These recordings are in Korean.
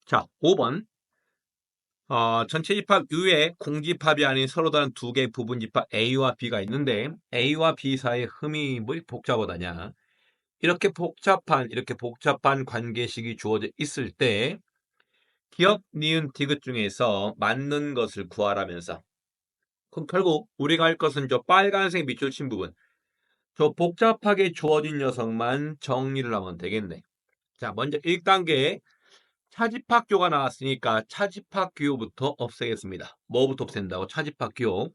자, 5번. 전체 집합 U에 공집합이 아닌 서로 다른 두 개의 부분 집합 A와 B가 있는데 A와 B 사이의 흠이 뭐 이렇게 복잡하다냐. 이렇게 복잡한 관계식이 주어져 있을 때 기억, 니은, 디귿 중에서 맞는 것을 구하라면서. 그럼 결국 우리가 할 것은 저 빨간색 밑줄 친 부분, 저 복잡하게 주어진 녀석만 정리를 하면 되겠네. 자, 먼저 1단계 차집합교가 나왔으니까 차집합교부터 없애겠습니다. 뭐부터 없앤다고? 차집합교.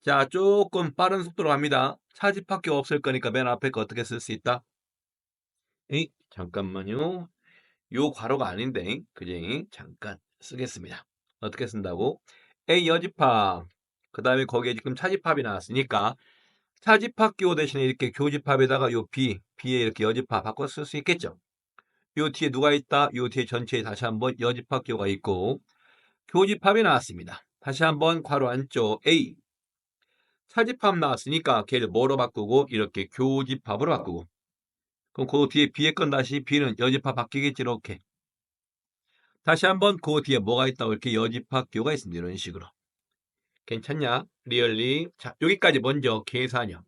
자, 조금 빠른 속도로 갑니다. 차집합교 없앨 거니까 맨 앞에 거 어떻게 쓸 수 있다? 에이, 잠깐만요. 요 괄호가 아닌데, 그지? 잠깐 쓰겠습니다. 어떻게 쓴다고? A 여집합. 그 다음에 거기에 지금 차집합이 나왔으니까 차집합교 대신에 이렇게 교집합에다가 요 B에 이렇게 여집합 바꿔 쓸 수 있겠죠? 요 뒤에 누가 있다? 요 뒤에 전체에 다시 한번 여집합교가 있고 교집합이 나왔습니다. 다시 한번 괄호 안쪽 A 차집합 나왔으니까 걔를 뭐로 바꾸고 이렇게 교집합으로 바꾸고 그럼 그 뒤에 B의 건 다시 B는 여집합 바뀌겠지 이렇게 다시 한번 그 뒤에 뭐가 있다고 이렇게 여집합교가 있습니다. 이런 식으로 괜찮냐? 리얼리 자 여기까지 먼저 계산형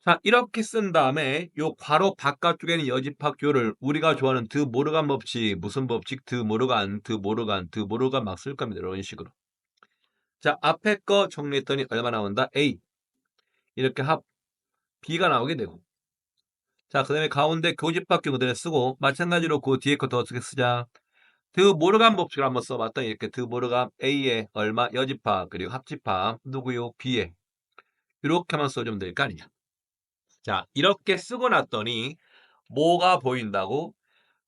자 이렇게 쓴 다음에 요 괄호 바깥쪽에는 여집합교를 우리가 좋아하는 드 모르간 법칙 무슨 법칙 드 모르간 막 쓸 겁니다. 이런 식으로 자 앞에 거 정리했더니 얼마 나온다? A 이렇게 합 B가 나오게 되고 자 그 다음에 가운데 교집합교 그대로 쓰고 마찬가지로 그 뒤에 거 더 어떻게 쓰자 드 모르간 법칙을 한번 써봤더니 이렇게 드 모르간 A에 얼마 여집합 그리고 합집합 누구요? B에 이렇게만 써주면 될 거 아니냐 자 이렇게 쓰고 났더니 뭐가 보인다고?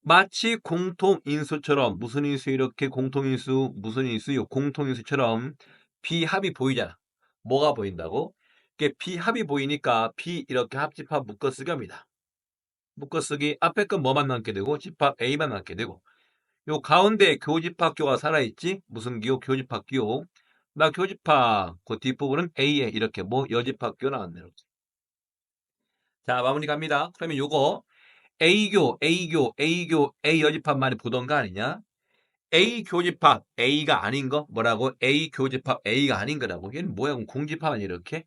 마치 공통인수처럼 무슨 인수 이렇게 공통인수 무슨 인수요? 공통인수처럼 비합이 보이잖아. 뭐가 보인다고? 이게 비합이 보이니까 비 이렇게 합집합 묶어쓰기 합니다. 묶어쓰기 앞에 건 뭐만 남게 되고 집합 A만 남게 되고 요 가운데 교집합교가 살아있지? 무슨 기호? 교집합교. 나 교집합 그 뒷부분은 A에 이렇게 뭐 여집합교 나왔네. 이렇게. 자 마무리 갑니다. 그러면 요거 A 여집합 많이 보던 거 아니냐? A 교집합 A가 아닌 거 뭐라고? A 교집합 A가 아닌 거라고. 얘는 뭐야? 그럼 공집합 아니 이렇게?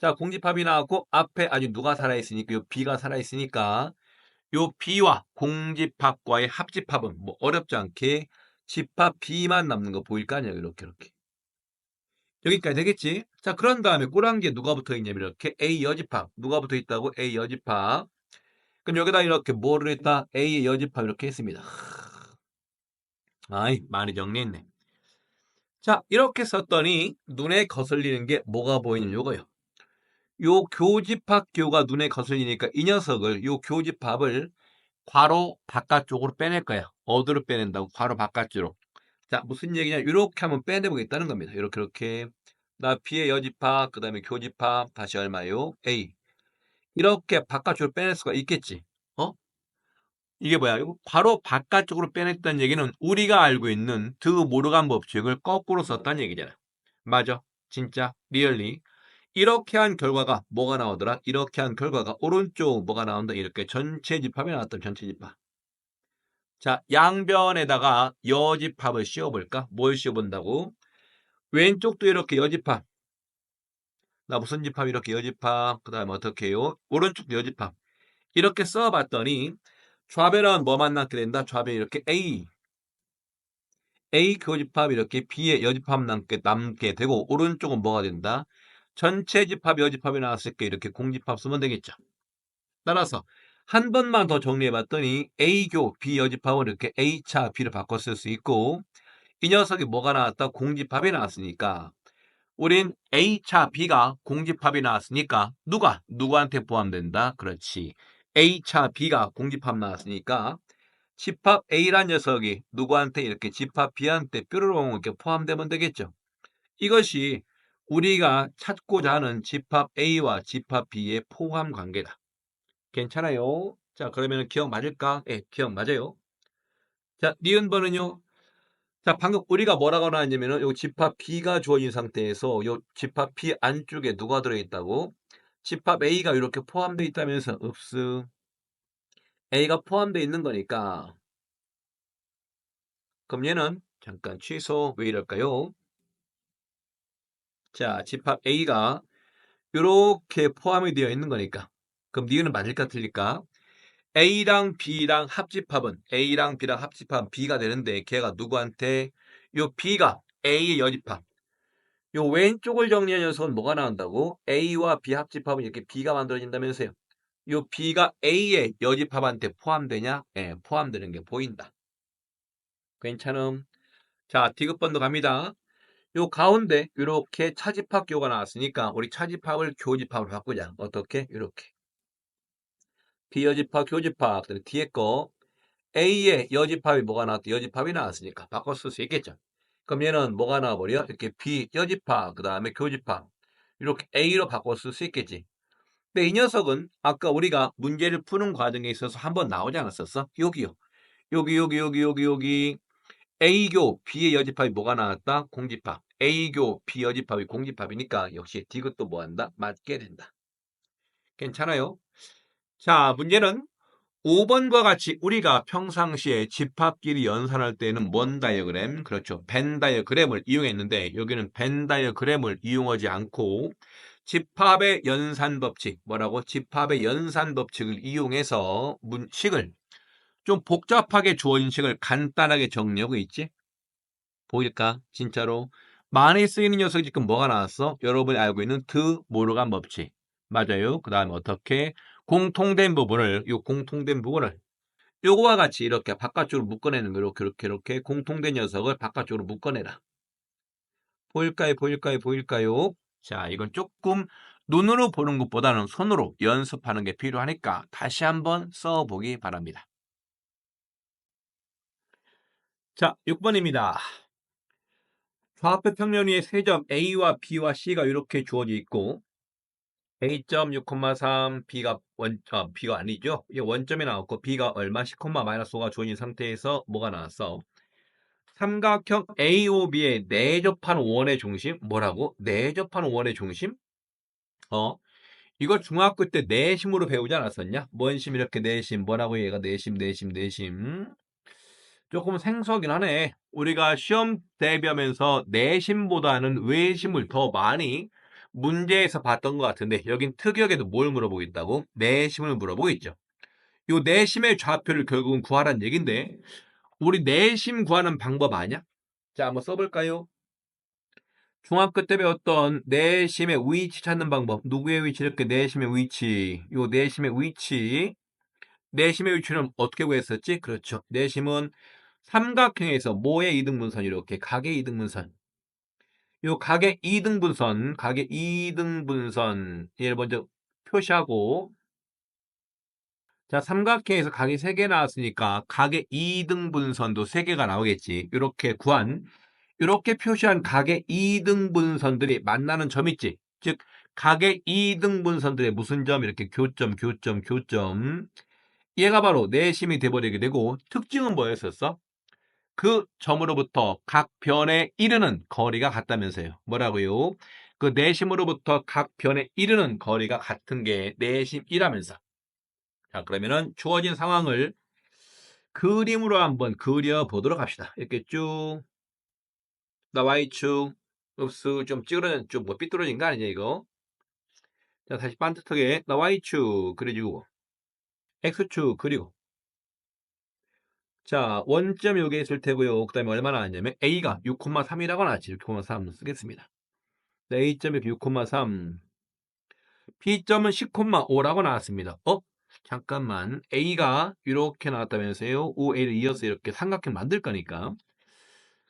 자, 공집합이 나왔고 앞에 아주 누가 살아있으니까 요 B가 살아있으니까 요 B와 공집합과의 합집합은 뭐 어렵지 않게 집합 B만 남는 거 보일 거 아니야? 이렇게. 여기까지 되겠지? 자, 그런 다음에 꼬랑지에 누가 붙어 있냐면 이렇게 A 여집합. 누가 붙어 있다고? A 여집합. 그럼 여기다 이렇게 뭐를 했다? A의 여집합 이렇게 했습니다. 아이, 많이 정리했네. 자, 이렇게 썼더니 눈에 거슬리는 게 뭐가 보이는 요거요. 요 교집합교가 눈에 거슬리니까 이 녀석을 요 교집합을 괄호 바깥쪽으로 빼낼 거야. 어디로 빼낸다고? 괄호 바깥쪽으로. 자, 무슨 얘기냐? 이렇게 하면 빼내보겠다는 겁니다. 이렇게. 나 B의 여집합, 그 다음에 교집합, 다시 얼마요? A. 이렇게 바깥쪽으로 빼낼 수가 있겠지. 어? 이게 뭐야? 이거 괄호 바깥쪽으로 빼냈다는 얘기는 우리가 알고 있는 드 모르간 법칙을 거꾸로 썼다는 얘기잖아. 맞아. 진짜. 리얼리. 이렇게 한 결과가 뭐가 나오더라? 이렇게 한 결과가 오른쪽 뭐가 나온다? 이렇게 전체 집합이 나왔다. 전체 집합. 자, 양변에다가 여집합을 씌워볼까? 뭘 씌워본다고? 왼쪽도 이렇게 여집합. 나 무슨 집합? 이렇게 여집합. 그 다음에 어떻게 해요? 오른쪽도 여집합. 이렇게 써봤더니 좌변은 뭐만 남게 된다? 좌변 이렇게 A 교집합 이렇게 B의 여집합 남게 되고 오른쪽은 뭐가 된다? 전체 집합 여집합이 나왔을 때 이렇게 공집합 쓰면 되겠죠. 따라서 한 번만 더 정리해봤더니 A교 B 여집합은 이렇게 A차 B를 바꿔 쓸 수 있고 이 녀석이 뭐가 나왔다? 공집합이 나왔으니까 우린 A차 B가 공집합이 나왔으니까 누구한테 포함된다? 그렇지. A차 B가 공집합 나왔으니까 집합 A란 녀석이 누구한테 이렇게 집합 B한테 뾰로롱 이렇게 포함되면 되겠죠. 이것이 우리가 찾고자 하는 집합 A와 집합 B의 포함 관계다. 괜찮아요? 자, 그러면 기억 맞을까? 예, 기억 맞아요. 자, 니은번은요. 자, 방금 우리가 뭐라고 나왔냐면은 요 집합 B가 주어진 상태에서 요 집합 B 안쪽에 누가 들어있다고? 집합 A가 이렇게 포함되어 있다면서 읍스 A가 포함되어 있는 거니까 그럼 얘는 잠깐 취소. 왜 이럴까요? 자, 집합 A가 이렇게 포함이 되어 있는 거니까. 그럼 니은은 맞을까 틀릴까? A랑 B랑 합집합은 A랑 B랑 합집합은 B가 되는데 걔가 누구한테? 요 B가 A의 여집합. 요 왼쪽을 정리한 녀석은 뭐가 나온다고? A와 B 합집합은 이렇게 B가 만들어진다면서요. 요 B가 A의 여집합한테 포함되냐? 예, 포함되는 게 보인다. 괜찮음. 자, 디귿번도 갑니다. 요 가운데 이렇게 차집합 교가 나왔으니까 우리 차집합을 교집합으로 바꾸자. 어떻게? 이렇게. 비여집합, 교집합. 그다음에 뒤에 거 A의 여집합이 뭐가 나왔다? 여집합이 나왔으니까 바꿔 쓸 수 있겠죠. 그럼 얘는 뭐가 나와버려? 이렇게 비여집합, 그 다음에 교집합. 이렇게 A로 바꿔 쓸 수 있겠지. 근데 이 녀석은 아까 우리가 문제를 푸는 과정에 있어서 한번 나오지 않았었어? 여기요. 여기. A교 B의 여집합이 뭐가 나왔다? 공집합. A교 B 여집합이 공집합이니까 역시 디귿도 뭐한다? 맞게 된다. 괜찮아요? 자, 문제는 5번과 같이 우리가 평상시에 집합끼리 연산할 때는 뭔 다이어그램? 그렇죠. 벤 다이어그램을 이용했는데 여기는 벤 다이어그램을 이용하지 않고 집합의 연산 법칙, 뭐라고? 집합의 연산 법칙을 이용해서 식을 좀 복잡하게 주어진 식을 간단하게 정리하고 있지? 보일까? 진짜로. 많이 쓰이는 녀석이 지금 뭐가 나왔어? 여러분이 알고 있는 드 모르간 법칙. 맞아요. 그 다음에 어떻게? 공통된 부분을, 이 공통된 부분을 요거와 같이 이렇게 바깥쪽으로 묶어내는 거 이렇게 공통된 녀석을 바깥쪽으로 묶어내라. 보일까요? 자, 이건 조금 눈으로 보는 것보다는 손으로 연습하는 게 필요하니까 다시 한번 써보기 바랍니다. 자, 6번입니다. 좌표 평면 위에 세 점 A와 B와 C가 이렇게 주어져 있고 A점 6,3, B가 아니죠. 이게 원점이 나왔고 B가 얼마? 10,-5가 주어진 상태에서 뭐가 나왔어? 삼각형 AOB의 내접한 원의 중심? 뭐라고? 내접한 원의 중심? 이거 중학교 때 내심으로 배우지 않았었냐? 뭔심 이렇게 내심, 뭐라고 얘가 내심. 조금 생소하긴 하네. 우리가 시험 대비하면서 내심보다는 외심을 더 많이 문제에서 봤던 것 같은데 여긴 특이하게도 뭘 물어보고 있다고? 내심을 물어보고 있죠. 요 내심의 좌표를 결국은 구하라는 얘긴데 우리 내심 구하는 방법 아냐? 자, 한번 써볼까요? 중학교 때 배웠던 내심의 위치 찾는 방법. 누구의 위치? 이렇게 내심의 위치. 요 내심의 위치. 내심의 위치는 어떻게 구했었지? 그렇죠. 내심은 삼각형에서 뭐의 이등분선 이렇게 각의 이등분선. 요 각의 이등분선 얘를 먼저 표시하고 자, 삼각형에서 각이 3개 나왔으니까 각의 이등분선도 3개가 나오겠지. 이렇게 표시한 각의 이등분선들이 만나는 점 있지. 즉 각의 이등분선들의 무슨 점? 이렇게 교점. 얘가 바로 내심이 돼버리게 되고 특징은 뭐였었어? 그 점으로부터 각 변에 이르는 거리가 같다면서요. 뭐라고요? 그 내심으로부터 각 변에 이르는 거리가 같은 게 내심이라면서. 자, 그러면은 주어진 상황을 그림으로 한번 그려보도록 합시다. 이렇게 쭉 나 Y축 읍수 좀 찌그러진 좀 뭐 삐뚤어진 거 아니냐 이거. 자, 다시 반듯하게 나 Y축 그려주고 X축 그리고 자, 원점 여기에 있을 테고요. 그 다음에 얼마나 나왔냐면 A가 6,3이라고 나왔지. 6,3 쓰겠습니다. 네, A점이 6,3 B점은 10,5라고 나왔습니다. 잠깐만 A가 이렇게 나왔다면서요. OA를 이어서 이렇게 삼각형 만들 거니까.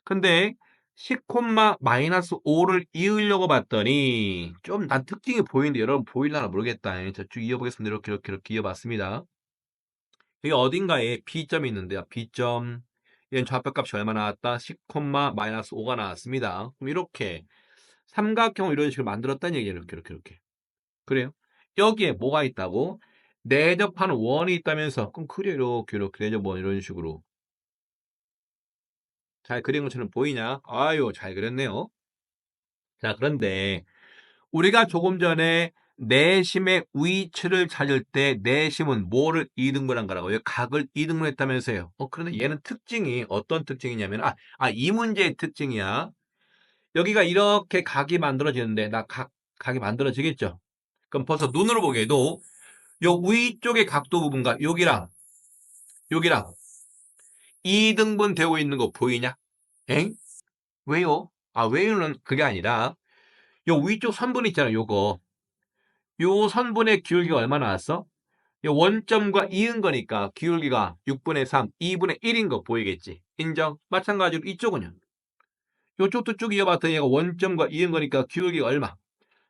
근데 10,-5를 이으려고 봤더니 좀 난 특징이 보이는데 여러분 보일라나 모르겠다. 자, 쭉 이어보겠습니다. 이렇게 이어봤습니다. 여기 어딘가에 B점이 있는데요. B점. 얘는 좌표값이 얼마 나왔다? 10,-5가 나왔습니다. 그럼 이렇게 삼각형 이런 식으로 만들었다는 얘기예요. 이렇게. 그래요? 여기에 뭐가 있다고? 내접한 원이 있다면서. 그럼 그래 이렇게 내접원 이런 식으로. 잘 그린 것처럼 보이냐? 아유, 잘 그렸네요. 자, 그런데 우리가 조금 전에 내심의 위치를 찾을 때 내심은 뭐를 이등분한 거라고요? 각을 이등분했다면서요. 그런데 얘는 특징이 어떤 특징이냐면 이 문제의 특징이야. 여기가 이렇게 각이 만들어지는데 각이 만들어지겠죠? 그럼 벌써 눈으로 보기에도 요 위쪽의 각도 부분과 여기랑 이등분 되고 있는 거 보이냐? 엥? 왜요? 왜요는 그게 아니라 요 위쪽 선분 있잖아, 요거. 요 선분의 기울기가 얼마 나왔어? 요 원점과 이은 거니까 기울기가 6분의 3, 2분의 1인 거 보이겠지? 인정? 마찬가지로 이쪽은요. 요쪽도 쭉 이어봤더니 얘가 원점과 이은 거니까 기울기가 얼마?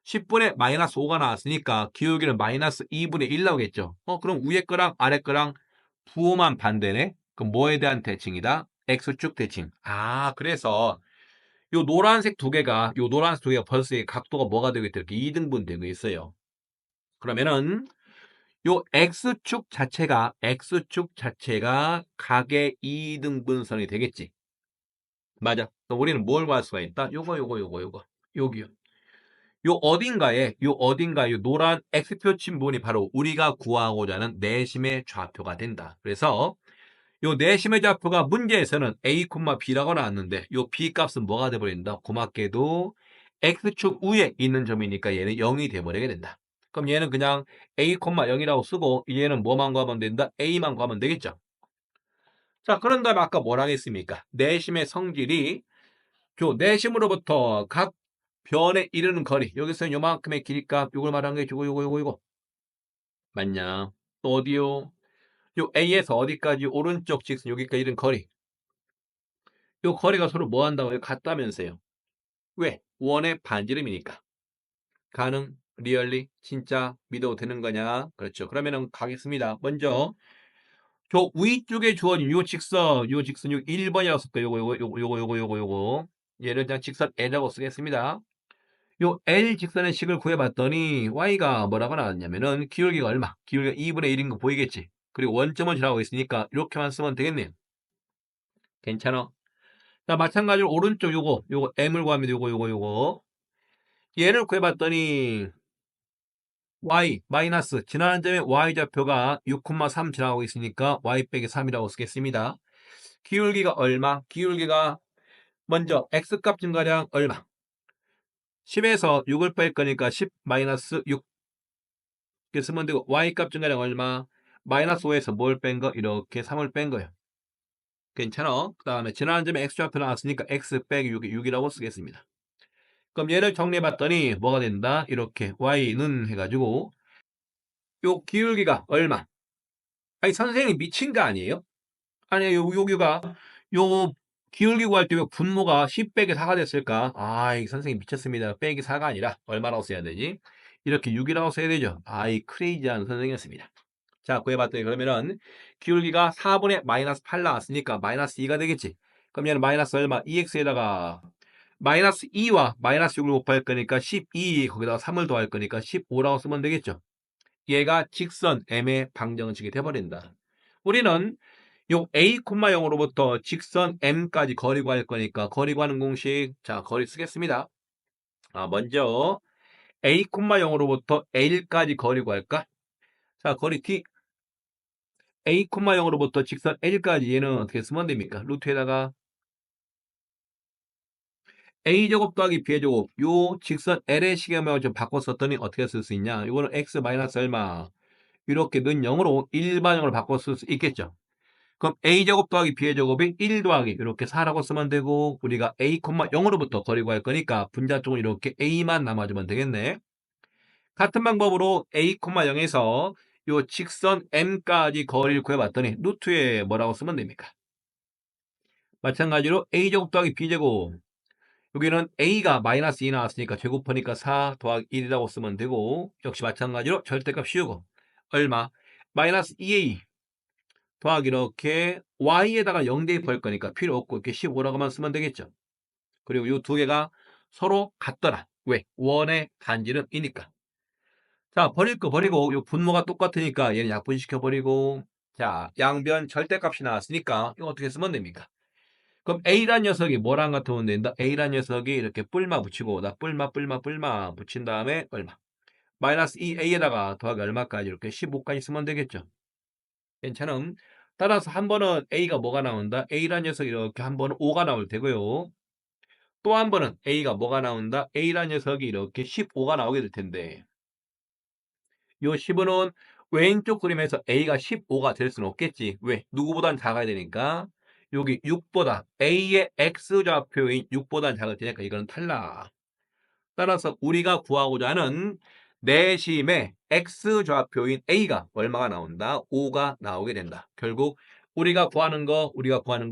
10분의 마이너스 5가 나왔으니까 기울기는 마이너스 2분의 1 나오겠죠? 그럼 위에 거랑 아래 거랑 부호만 반대네? 그럼 뭐에 대한 대칭이다? X축 대칭. 그래서 요 노란색 두 개가 벌써 각도가 뭐가 되고 있다? 이렇게 2등분 되고 있어요. 그러면은 요 X축 자체가 각의 2등분선이 되겠지. 맞아. 그럼 우리는 뭘 구할 수가 있다? 요거. 여기요. 요 어딘가에 노란 X표 침분이 바로 우리가 구하고자 하는 내심의 좌표가 된다. 그래서 요 내심의 좌표가 문제에서는 A, B라고 나왔는데 요 B 값은 뭐가 돼버린다? 고맙게도 X축 위에 있는 점이니까 얘는 0이 돼버리게 된다. 그럼 얘는 그냥 A, 0이라고 쓰고 얘는 뭐만 구하면 된다? A만 구하면 되겠죠? 자, 그런 다음에 아까 뭐라 했습니까? 내심의 성질이 내심으로부터 각 변에 이르는 거리. 여기서 요만큼의 길이값 요걸 말하는 게 요거. 맞냐? 또 어디요? 요 A에서 어디까지 오른쪽 직선 여기까지 이른 거리. 요 거리가 서로 뭐 한다고요? 같다면서요. 왜? 원의 반지름이니까. 가능? 리얼리? 진짜 믿어도 되는 거냐? 그렇죠. 그러면은 가겠습니다. 먼저 저 위쪽에 주어진 요 직선 요 1번이라고 쓸까요? 요거. 얘를 그냥 직선 L이라고 쓰겠습니다. 요 L 직선의 식을 구해봤더니 Y가 뭐라고 나왔냐면은 기울기가 얼마? 기울기가 2분의 1인 거 보이겠지? 그리고 원점을 지나고 있으니까 이렇게만 쓰면 되겠네요. 괜찮아? 자, 마찬가지로 오른쪽 요거 M을 구하면 요거. 얘를 구해봤더니 Y 마이너스 지나는 점의 Y좌표가 6,3 지나가고 있으니까 Y 빼기 3이라고 쓰겠습니다. 기울기가 얼마? 기울기가 먼저 X값 증가량 얼마? 10에서 6을 뺄 거니까 10 마이너스 6 이렇게 쓰면 되고 Y값 증가량 얼마? 마이너스 5에서 뭘 뺀 거? 이렇게 3을 뺀 거예요. 괜찮아? 그 다음에 지나는 점에 X좌표 나왔으니까 X 빼기 6이라고 쓰겠습니다. 그럼 얘를 정리해봤더니 뭐가 된다? 이렇게 Y는 해가지고 요 기울기가 얼마? 아니 선생님이 미친 거 아니에요? 아니요 여기가 요 기울기 구할 때 왜 분모가 10 빼기 4가 됐을까? 이 선생님 미쳤습니다. 빼기 4가 아니라 얼마라고 써야 되지? 이렇게 6이라고 써야 되죠. 이 크레이지한 선생님이었습니다. 자, 구해봤더니 그러면은 기울기가 4분의 마이너스 8 나왔으니까 마이너스 2가 되겠지. 그럼 얘는 마이너스 얼마? 2x에다가 마이너스 2와 마이너스 6을 곱할 거니까 12 거기다가 3을 더할 거니까 15라고 쓰면 되겠죠. 얘가 직선 M의 방정식이 돼버린다. 우리는 요 A, 0으로부터 직선 M까지 거리 구할 거니까 거리 구하는 공식. 자, 거리 쓰겠습니다. 먼저 A, 0으로부터 L까지 거리 구할까? 자, 거리 D A, 0으로부터 직선 L까지 얘는 어떻게 쓰면 됩니까? 루트에다가 A제곱 더하기 B제곱 요 직선 L의 시계모양을 좀 바꿔 썼더니 어떻게 쓸 수 있냐? 이거는 X 마이너스 얼마 이렇게 는 0으로 일반형으로 바꿔 쓸 수 있겠죠. 그럼 A제곱 더하기 B제곱이 1 더하기 이렇게 4라고 쓰면 되고 우리가 A, 0으로부터 거리 구할 거니까 분자 쪽은 이렇게 A만 남아주면 되겠네. 같은 방법으로 A, 0에서 요 직선 M까지 거리를 구해봤더니 루트에 뭐라고 쓰면 됩니까? 마찬가지로 A제곱 더하기 B제곱 여기는 A가 마이너스 2 나왔으니까 제곱하니까 4 더하기 1이라고 쓰면 되고 역시 마찬가지로 절대값 씌우고 얼마? 마이너스 2A 더하기 이렇게 Y에다가 0 대입할 거니까 필요 없고 이렇게 15라고만 쓰면 되겠죠. 그리고 이 두 개가 서로 같더라. 왜? 원의 반지름이니까. 자, 버릴 거 버리고 요 분모가 똑같으니까 얘는 약분시켜 버리고 자, 양변 절대값이 나왔으니까 이거 어떻게 쓰면 됩니까? 그럼 A란 녀석이 뭐랑 같으면 된다? A란 녀석이 이렇게 뿔마 붙이고 나 뿔마 붙인 다음에 얼마? 마이너스 2a에다가 더하기 얼마까지 이렇게 15까지 쓰면 되겠죠. 괜찮음. 따라서 한 번은 a가 뭐가 나온다? a라는 녀석이 이렇게 한 번은 5가 나올 테고요. 또 한 번은 a가 뭐가 나온다? a라는 녀석이 이렇게 15가 나오게 될 텐데 요 15는 왼쪽 그림에서 a가 15가 될 수는 없겠지. 왜? 누구보단 작아야 되니까. 여기 6보다 a의 x좌표인 6보다 작을 테니까 이거는 탈락. 따라서 우리가 구하고자 하는 내심의 x좌표인 a가 얼마가 나온다? 5가 나오게 된다. 결국 우리가 구하는 거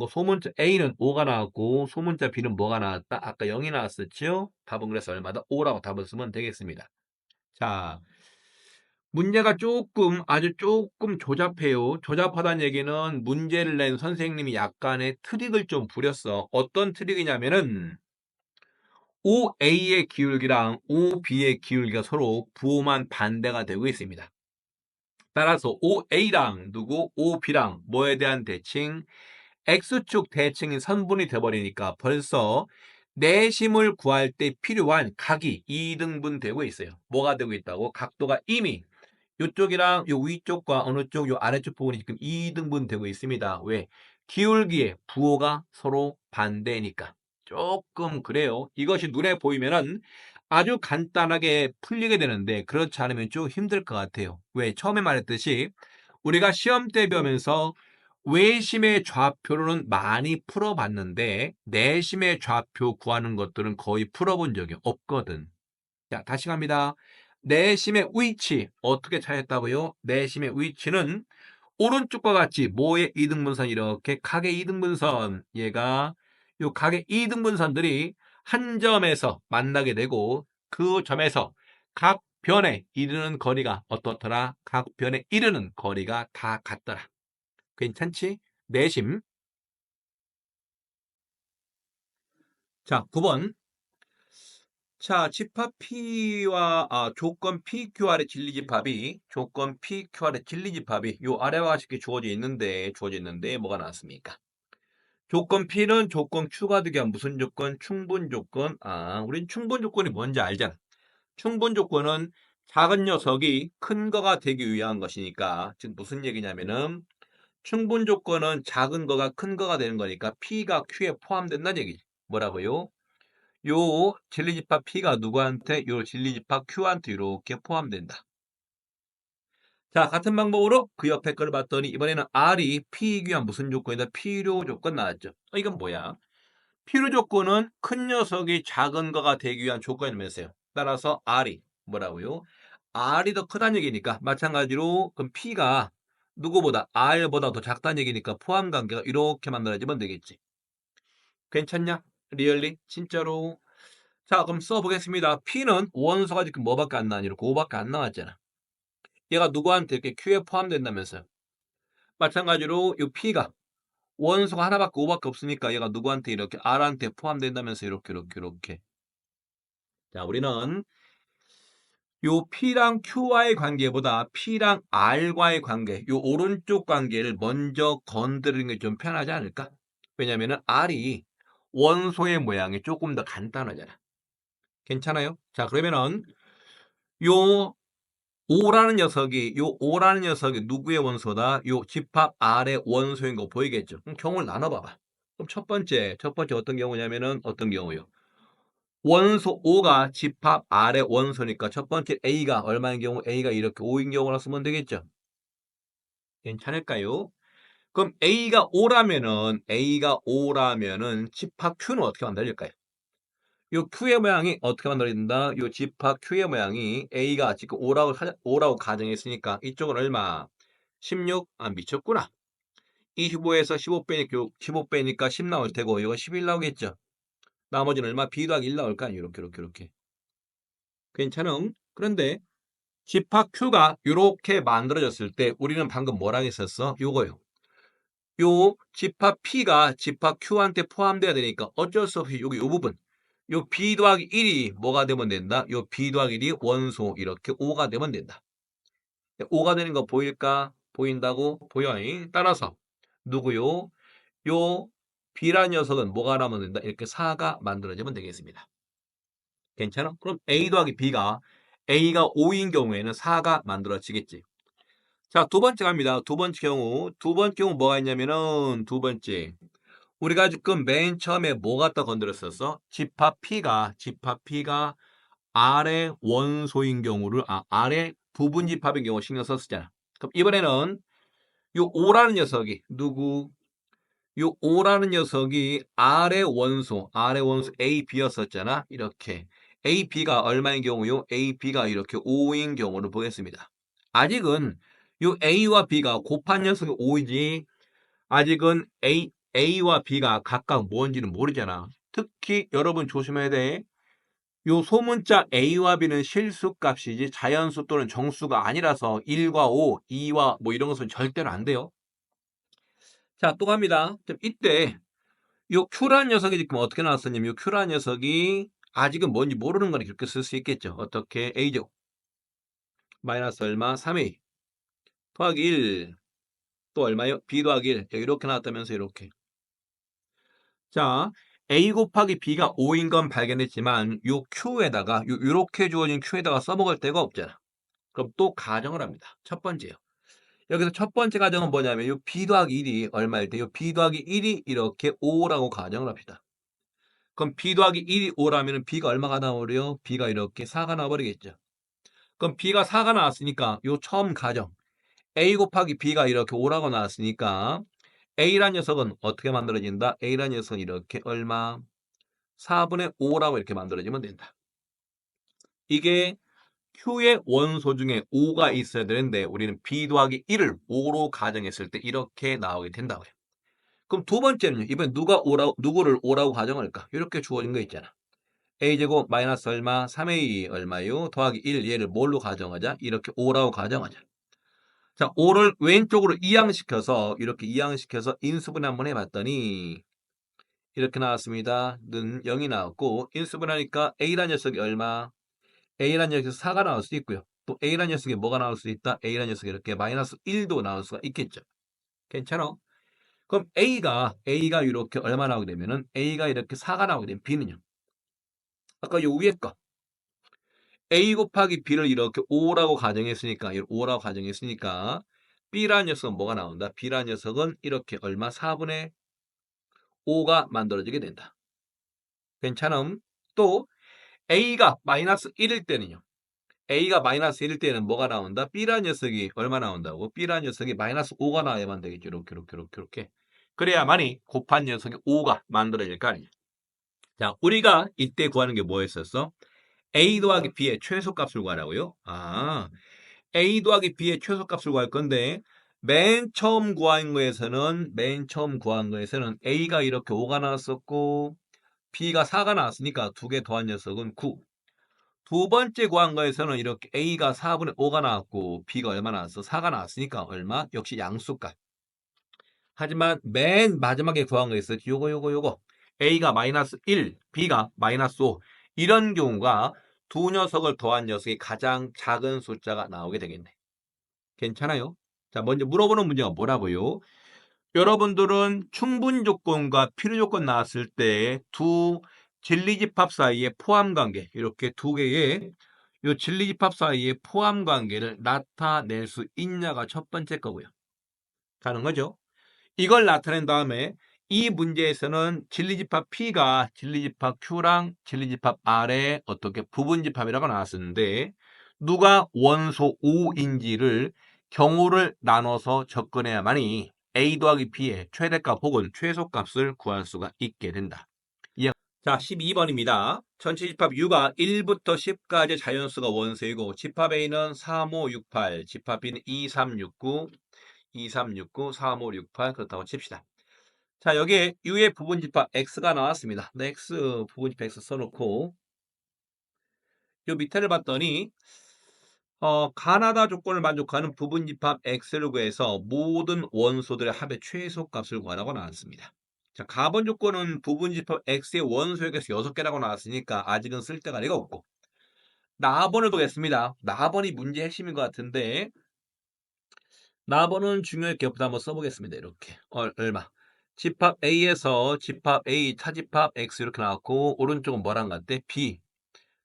소문자 a는 5가 나왔고 소문자 b는 뭐가 나왔다? 아까 0이 나왔었죠? 답은 그래서 얼마다? 5라고 답을 쓰면 되겠습니다. 자, 문제가 아주 조금 조잡해요. 조잡하다는 얘기는 문제를 낸 선생님이 약간의 트릭을 좀 부렸어. 어떤 트릭이냐면은 OA의 기울기랑 OB의 기울기가 서로 부호만 반대가 되고 있습니다. 따라서 OA랑 OB랑 뭐에 대한 대칭? X축 대칭이 선분이 돼버리니까 벌써 내심을 구할 때 필요한 각이 2등분 되고 있어요. 뭐가 되고 있다고? 각도가 이미 이쪽이랑 요 위쪽과 어느 쪽, 요 아래쪽 부분이 지금 2등분 되고 있습니다. 왜? 기울기의 부호가 서로 반대니까. 조금 그래요. 이것이 눈에 보이면은 아주 간단하게 풀리게 되는데 그렇지 않으면 좀 힘들 것 같아요. 왜? 처음에 말했듯이 우리가 시험 때 배우면서 외심의 좌표로는 많이 풀어봤는데 내심의 좌표 구하는 것들은 거의 풀어본 적이 없거든. 자, 다시 갑니다. 내심의 위치 어떻게 찾았다고요? 내심의 위치는 오른쪽과 같이 뭐의 이등분선 이렇게 각의 이등분선 얘가 요 각의 이등분선들이 한 점에서 만나게 되고 그 점에서 각 변에 이르는 거리가 어떻더라? 각 변에 이르는 거리가 다 같더라. 괜찮지? 내심. 자, 9번. 자, 집합 P와 조건 PQR의 진리집합이 조건 PQR의 진리집합이 요 아래와 같이 주어져 있는데 뭐가 나왔습니까? 조건 P는 조건 Q가 되게 한 무슨 조건? 충분 조건. 우린 충분 조건이 뭔지 알잖아. 충분 조건은 작은 녀석이 큰 거가 되기 위한 것이니까 지금 무슨 얘기냐면은 충분 조건은 작은 거가 큰 거가 되는 거니까 P가 Q에 포함된다는 얘기지. 뭐라고요? 요 진리집합 P가 누구한테? 요 진리집합 Q한테 이렇게 포함된다. 자, 같은 방법으로 그 옆에 거를 봤더니 이번에는 R이 P이기 위한 무슨 조건이다? 필요 조건 나왔죠. 이건 뭐야? 필요 조건은 큰 녀석이 작은 거가 되기 위한 조건이면서요. 따라서 R이 뭐라고요? R이 더 크다는 얘기니까 마찬가지로 그럼 P가 누구보다 R보다 더 작다는 얘기니까 포함 관계가 이렇게 만들어지면 되겠지. 괜찮냐? 리얼리? 진짜로? 자, 그럼 써보겠습니다. P는 원소가 지금 뭐밖에 안 나왔니? 이렇게 5밖에 안 나왔잖아. 얘가 누구한테 이렇게 Q에 포함된다면서요. 마찬가지로 이 P가 원소가 하나밖에 5밖에 없으니까 얘가 누구한테 이렇게 R한테 포함된다면서 이렇게. 자, 우리는 요 P랑 Q와의 관계보다 P랑 R과의 관계, 요 오른쪽 관계를 먼저 건드리는 게 좀 편하지 않을까? 왜냐면은 R이 원소의 모양이 조금 더 간단하잖아. 괜찮아요? 자, 그러면은 요 오라는 녀석이 누구의 원소다? 요 집합 R의 원소인 거 보이겠죠? 그럼 경우를 나눠봐봐. 그럼 첫 번째 어떤 경우냐면은 어떤 경우요? 원소 5가 집합 R의 원소니까 첫 번째 A가 얼마인 경우? A가 이렇게 5인 경우라 쓰면 되겠죠? 괜찮을까요? 그럼 A가 5라면은 집합 Q는 어떻게 만들어질까요? 요 Q의 모양이 어떻게 만들어진다? 요 집합 Q의 모양이 A가 지금 5라고 가정했으니까 이쪽은 얼마? 16? 미쳤구나. 25에서 15빼니까 10 나올 테고 이거 11 나오겠죠? 나머지는 얼마? B 더하기 1 나올까? 이렇게. 괜찮응? 그런데 집합 Q가 이렇게 만들어졌을 때 우리는 방금 뭐라고 했었어? 요거요. 요 집합 P가 집합 Q한테 포함돼야 되니까 어쩔 수 없이 여기 요 부분 요 B 더하기 1이 뭐가 되면 된다? 요 B 더하기 1이 원소 이렇게 5가 되면 된다. 5가 되는 거 보일까? 보인다고? 보여. 따라서 누구요? 요 B라는 녀석은 뭐가 나면 된다? 이렇게 4가 만들어지면 되겠습니다. 괜찮아? 그럼 A 더하기 B가 A가 5인 경우에는 4가 만들어지겠지. 자, 두 번째 갑니다. 두 번째 경우 뭐가 있냐면은 두 번째. 우리가 지금 맨 처음에 뭐 갖다 건드렸었어? 집합 P가 R의 원소인 경우를, R의 부분 집합인 경우 신경 썼었잖아. 그럼 이번에는 요 5라는 녀석이 누구? 요 5라는 녀석이 R의 원소 A, B였었잖아. 이렇게. A, B가 얼마인 경우요? A, B가 이렇게 5인 경우를 보겠습니다. 아직은 요 A와 B가 곱한 녀석이 5이지, 아직은 A와 B가 각각 뭔지는 모르잖아. 특히 여러분 조심해야 돼. 요 소문자 A와 B는 실수값이지 자연수 또는 정수가 아니라서 1과 5, 2와 뭐 이런 것은 절대로 안 돼요. 자, 또 갑니다. 이때 요 Q라는 녀석이 지금 어떻게 나왔었냐면, 요 Q라는 녀석이 아직은 뭔지 모르는 거니 그렇게 쓸 수 있겠죠. 어떻게? A제곱 마이너스 얼마? 3A 더하기 1 또 얼마요? B 더하기 1 이렇게 나왔다면서 이렇게. 자, A 곱하기 B가 5인 건 발견했지만 요 Q에다가 요렇게 주어진 Q에다가 써먹을 데가 없잖아. 그럼 또 가정을 합니다. 첫 번째요. 여기서 첫 번째 가정은 뭐냐면 요 B 더하기 1이 얼마일 때 요 B 더하기 1이 이렇게 5라고 가정을 합시다. 그럼 B 더하기 1이 5라면 B가 얼마가 나오려요? B가 이렇게 4가 나와버리겠죠. 그럼 B가 4가 나왔으니까 요 처음 가정 A 곱하기 B가 이렇게 5라고 나왔으니까 A란 녀석은 어떻게 만들어진다? A란 녀석은 이렇게 얼마? 4분의 5라고 이렇게 만들어지면 된다. 이게 Q의 원소 중에 5가 있어야 되는데 우리는 B 더하기 1을 5로 가정했을 때 이렇게 나오게 된다고요. 그럼 두 번째는요. 이번엔 누구를 5라고 가정할까? 이렇게 주어진 거 있잖아. A제곱 마이너스 얼마? 3A 얼마요? 더하기 1 얘를 뭘로 가정하자? 이렇게 5라고 가정하자. 자, 5를 왼쪽으로 이항시켜서 이렇게 이항시켜서 인수분 한번 해봤더니 이렇게 나왔습니다. 는 0이 나왔고 인수분하니까 A란 녀석이 얼마? A란 녀석에서 4가 나올 수 있고요. 또 A란 녀석에 뭐가 나올 수 있다? A란 녀석에 이렇게 마이너스 1도 나올 수가 있겠죠. 괜찮아? 그럼 A가 이렇게 얼마 나오게 되면은 A가 이렇게 4가 나오게 되면 B는요. 아까 요 위에 거 A 곱하기 B를 이렇게 5라고 가정했으니까 B라는 녀석은 뭐가 나온다? B라는 녀석은 이렇게 얼마? 4분의 5가 만들어지게 된다. 괜찮음? 또 A가 마이너스 1일 때는요. A가 마이너스 1일 때는 뭐가 나온다? B라는 녀석이 얼마 나온다고? B라는 녀석이 마이너스 5가 나와야만 되겠죠. 이렇게. 그래야만이 곱한 녀석이 5가 만들어질 거 아니에요. 자, 우리가 이때 구하는 게 뭐였었어? A 더하기 B의 최소값을 구하라고요? A 더하기 B의 최소값을 구할 건데 맨 처음 구한 거에서는 A가 이렇게 5가 나왔었고 B가 4가 나왔으니까 두 개 더한 녀석은 9. 두 번째 구한 거에서는 이렇게 A가 4분의 5가 나왔고 B가 얼마 나왔어? 4가 나왔으니까 얼마? 역시 양수값. 하지만 맨 마지막에 구한 거에서 요거 A가 마이너스 1, B가 마이너스 5 이런 경우가 두 녀석을 더한 녀석이 가장 작은 숫자가 나오게 되겠네. 괜찮아요? 자, 먼저 물어보는 문제가 뭐라고요? 여러분들은 충분 조건과 필요 조건 나왔을 때 두 진리집합 사이의 포함 관계, 이렇게 두 개의 이 진리집합 사이의 포함 관계를 나타낼 수 있냐가 첫 번째 거고요. 가는 거죠. 이걸 나타낸 다음에 이 문제에서는 진리집합 P가 진리집합 Q랑 진리집합 R의 어떻게 부분집합이라고 나왔었는데 누가 원소 5인지를 경우를 나눠서 접근해야만이 A 더하기 B의 최대값 혹은 최소값을 구할 수가 있게 된다. 자, 12번입니다. 전체 집합 U가 1부터 10까지 자연수가 원소이고 집합 A는 3, 5, 6, 8, 집합 B는 2, 3, 6, 9, 2, 3, 6, 9, 3, 5, 6, 8 그렇다고 칩시다. 자, 여기에 U의 부분집합 X가 나왔습니다. 네, X 부분집합 X 써놓고 요 밑에를 봤더니 가나다 조건을 만족하는 부분집합 X를 구해서 모든 원소들의 합의 최소값을 구하라고 나왔습니다. 자, 가번 조건은 부분집합 X의 원소역에서 6개라고 나왔으니까 아직은 쓸 데가 없고 나번을 보겠습니다. 나번이 문제 핵심인 것 같은데 나번은 중요할 게 없다 한번 써보겠습니다. 이렇게 얼마 집합 A에서 집합 A 차집합 X 이렇게 나왔고 오른쪽은 뭐랑 같대? B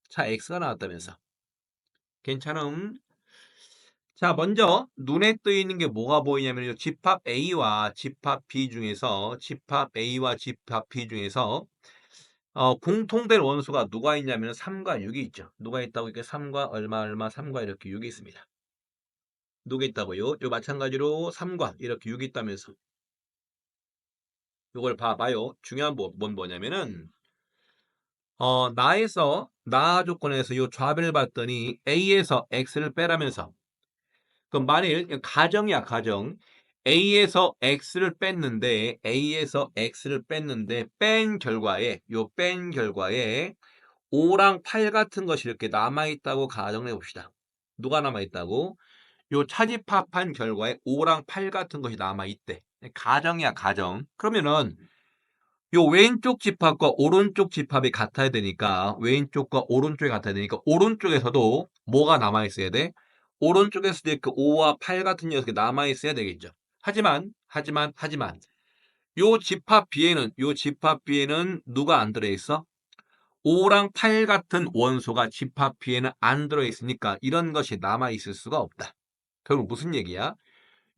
차 X가 나왔다면서 괜찮음? 자, 먼저 눈에 뜨이는 게 뭐가 보이냐면 요 집합 A와 집합 B 중에서 공통된 원소가 누가 있냐면 3과 6이 있죠. 누가 있다고 이렇게 3과 얼마 얼마 3과 이렇게 6이 있습니다. 누가 있다고요? 요 마찬가지로 3과 이렇게 6이 있다면서. 요걸 봐봐요. 중요한 뭔 뭐냐면은 나 조건에서 요 좌변을 봤더니 A에서 X를 빼라면서. 그럼 만일 가정이야, 가정. A에서 X를 뺐는데 뺀 결과에 5랑 8 같은 것이 이렇게 남아있다고 가정해 봅시다. 누가 남아있다고? 요 차집합한 결과에 5랑 8 같은 것이 남아있대. 가정이야, 가정. 그러면은 요 왼쪽 집합과 오른쪽 집합이 같아야 되니까 왼쪽과 오른쪽이 같아야 되니까 오른쪽에서도 뭐가 남아있어야 돼? 오른쪽에서도 이렇게 5와 8 같은 녀석이 남아있어야 되겠죠. 하지만 요 집합 B에는 누가 안 들어있어? 5랑 8 같은 원소가 집합 B에는 안 들어있으니까 이런 것이 남아있을 수가 없다. 결국 무슨 얘기야?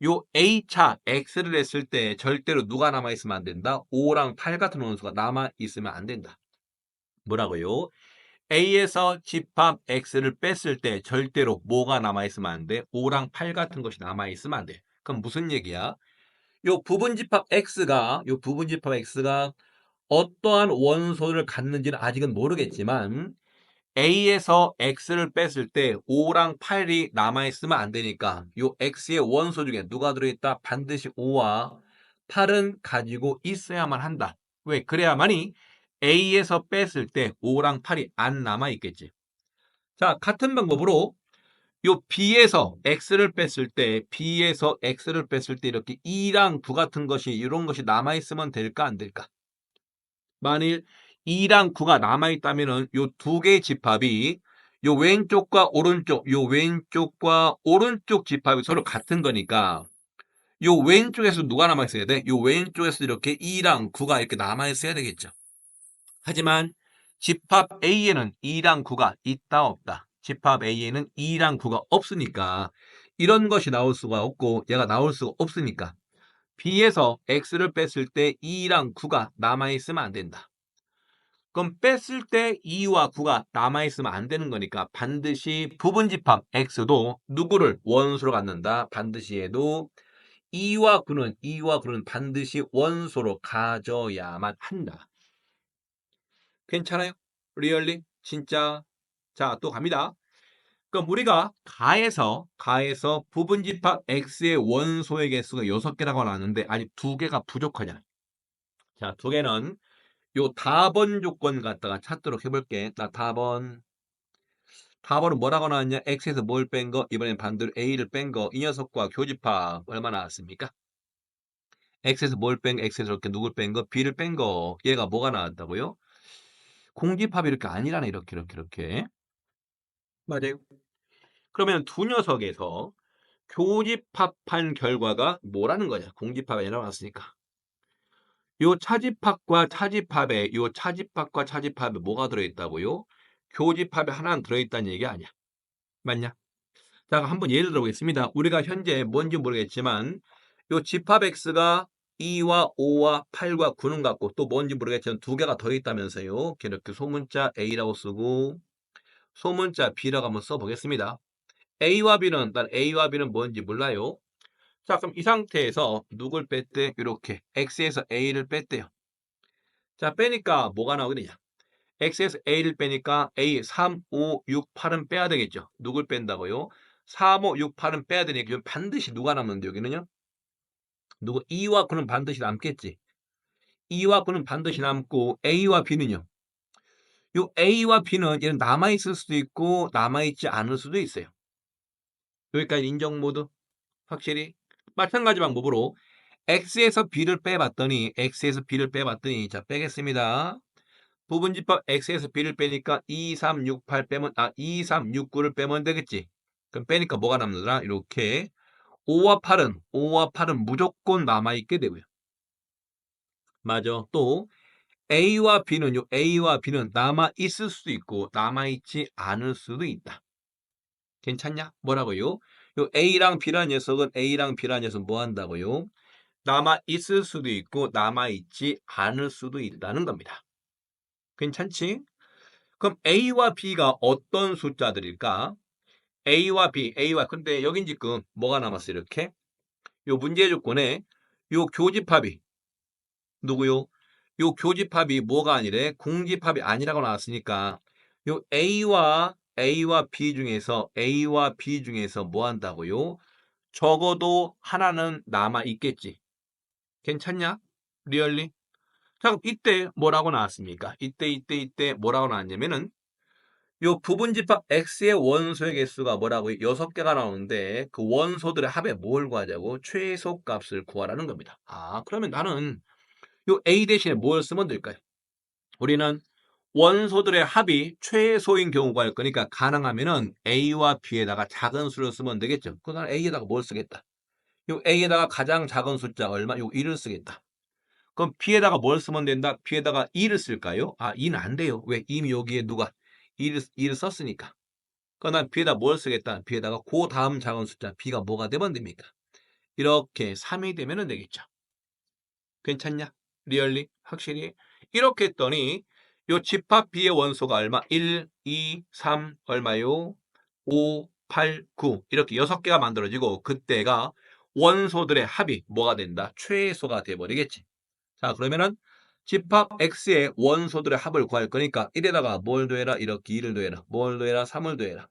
요 A차 X를 했을 때 절대로 누가 남아있으면 안 된다? 5랑 8 같은 원소가 남아있으면 안 된다. 뭐라고요? A에서 집합 X를 뺐을 때 절대로 뭐가 남아있으면 안 돼? 5랑 8 같은 것이 남아있으면 안 돼. 그럼 무슨 얘기야? 요 부분집합 X가 어떠한 원소를 갖는지는 아직은 모르겠지만 A에서 X를 뺐을 때 5랑 8이 남아있으면 안 되니까 요 X의 원소 중에 누가 들어있다? 반드시 5와 8은 가지고 있어야만 한다. 왜? 그래야만이 A에서 뺐을 때 5랑 8이 안 남아있겠지. 자, 같은 방법으로 요 B에서 X를 뺐을 때 이렇게 2랑 9 같은 것이 이런 것이 남아있으면 될까 안 될까? 만일 2랑 9가 남아있다면은 요 두 개의 집합이 요 왼쪽과 오른쪽 집합이 서로 같은 거니까 요 왼쪽에서 누가 남아있어야 돼? 요 왼쪽에서 이렇게 2랑 9가 이렇게 남아있어야 되겠죠. 하지만 집합 A에는 2랑 9가 있다 없다. 집합 A에는 2랑 9가 없으니까 이런 것이 나올 수가 없고 얘가 나올 수가 없으니까 B에서 X를 뺐을 때 2랑 9가 남아있으면 안 된다. 그럼 뺐을 때 2와 9가 남아있으면 안 되는 거니까 반드시 부분집합 X도 누구를 원소로 갖는다. 반드시 해도 2와 9는 반드시 원소로 가져야만 한다. 괜찮아요? 리얼리? 진짜? 자, 또 갑니다. 그럼 우리가 가에서 부분집합 X의 원소의 개수가 6개라고 나왔는데 아직 2개가 부족하잖아. 자, 2개는 요 답원 조건 갖다가 찾도록 해볼게. 답원은 뭐라고 나왔냐? X에서 뭘 뺀 거? 이번엔 반대로 A를 뺀 거. 이 녀석과 교집합 얼마 나왔습니까? X에서 뭘 뺀 거? X에서 이렇게 누굴 뺀 거? B를 뺀 거. 얘가 뭐가 나왔다고요? 공집합이 이렇게 아니라네. 이렇게. 맞아요. 그러면 두 녀석에서 교집합한 결과가 뭐라는 거냐? 공집합이 아니라 나왔으니까. 요 차집합에 뭐가 들어있다고요? 교집합에 하나는 들어있다는 얘기 아니야. 맞냐? 자, 한번 예를 들어보겠습니다. 우리가 현재 뭔지 모르겠지만 요 집합 X가 2와 5와 8과 9는 같고 또 뭔지 모르겠지만 2개가 더 있다면서요. 이렇게 소문자 A라고 쓰고 소문자 B라고 한번 써보겠습니다. 난 A와 B는 뭔지 몰라요. 자, 그럼 이 상태에서 누굴 뺐대? 이렇게 X에서 A를 뺐대요. 자, 빼니까 뭐가 나오겠느냐? X에서 A를 빼니까 A 3, 5, 6, 8은 빼야 되겠죠. 누굴 뺀다고요? 3, 5, 6, 8은 빼야 되니까 반드시 누가 남는데 여기는요? 2와 9는 반드시 남겠지. 2와 9는 반드시 남고 A와 B는요? 요 A와 B는 얘는 남아있을 수도 있고 남아있지 않을 수도 있어요. 여기까지 인정 모드? 확실히? 마찬가지 방법으로 X에서 B를 빼봤더니 자 빼겠습니다. 부분집합 X에서 B를 빼니까 2, 3, 6, 8 2, 3, 6, 9를 빼면 되겠지. 그럼 빼니까 뭐가 남느라 이렇게 5와 8은 무조건 남아있게 되고요. 맞아. 또 A와 B는 남아있을 수도 있고 남아있지 않을 수도 있다. 괜찮냐? 뭐라고요? 요 A랑 B라는 녀석은 A랑 B라는 녀석은 뭐 한다고요? 남아 있을 수도 있고 남아 있지 않을 수도 있다는 겁니다. 괜찮지? 그럼 A와 B가 어떤 숫자들일까? A와 B, A와 근데 여긴 지금 뭐가 남았어 이렇게? 요 문제 조건에 요 교집합이 누구요? 요 교집합이 뭐가 아니래? 공집합이 아니라고 나왔으니까 요 A와 B 중에서 뭐 한다고요? 적어도 하나는 남아 있겠지. 괜찮냐? 리얼리? 자, 그럼 이때 뭐라고 나왔습니까? 이때 뭐라고 나왔냐면은 요 부분집합 X의 원소의 개수가 뭐라고요? 6개가 나오는데 그 원소들의 합에 뭘 구하자고? 최소값을 구하라는 겁니다. 아, 그러면 나는 요 A 대신에 뭘 쓰면 될까요? 우리는 원소들의 합이 최소인 경우가 있을 거니까 가능하면은 A와 B에다가 작은 수를 쓰면 되겠죠. 그럼 나는 A에다가 뭘 쓰겠다? 요 A에다가 가장 작은 숫자 얼마? 요 1을 쓰겠다. 그럼 B에다가 뭘 쓰면 된다? B에다가 2를 쓸까요? 아, 2는 안 돼요. 왜? 이미 여기에 누가 2를 썼으니까. 그럼 난 B에다 뭘 쓰겠다? B에다가 그 다음 작은 숫자 B가 뭐가 되면 됩니까? 이렇게 3이 되면 되겠죠. 괜찮냐? 리얼리? 확실히? 이렇게 했더니 요 집합 B의 원소가 얼마? 1, 2, 3 얼마요? 5, 8, 9 이렇게 6개가 만들어지고 그때가 원소들의 합이 뭐가 된다? 최소가 돼버리겠지. 자, 그러면은 집합 X의 원소들의 합을 구할 거니까 1에다가 뭘 더해라? 이렇게 2를 더해라. 뭘 더해라? 3을 더해라.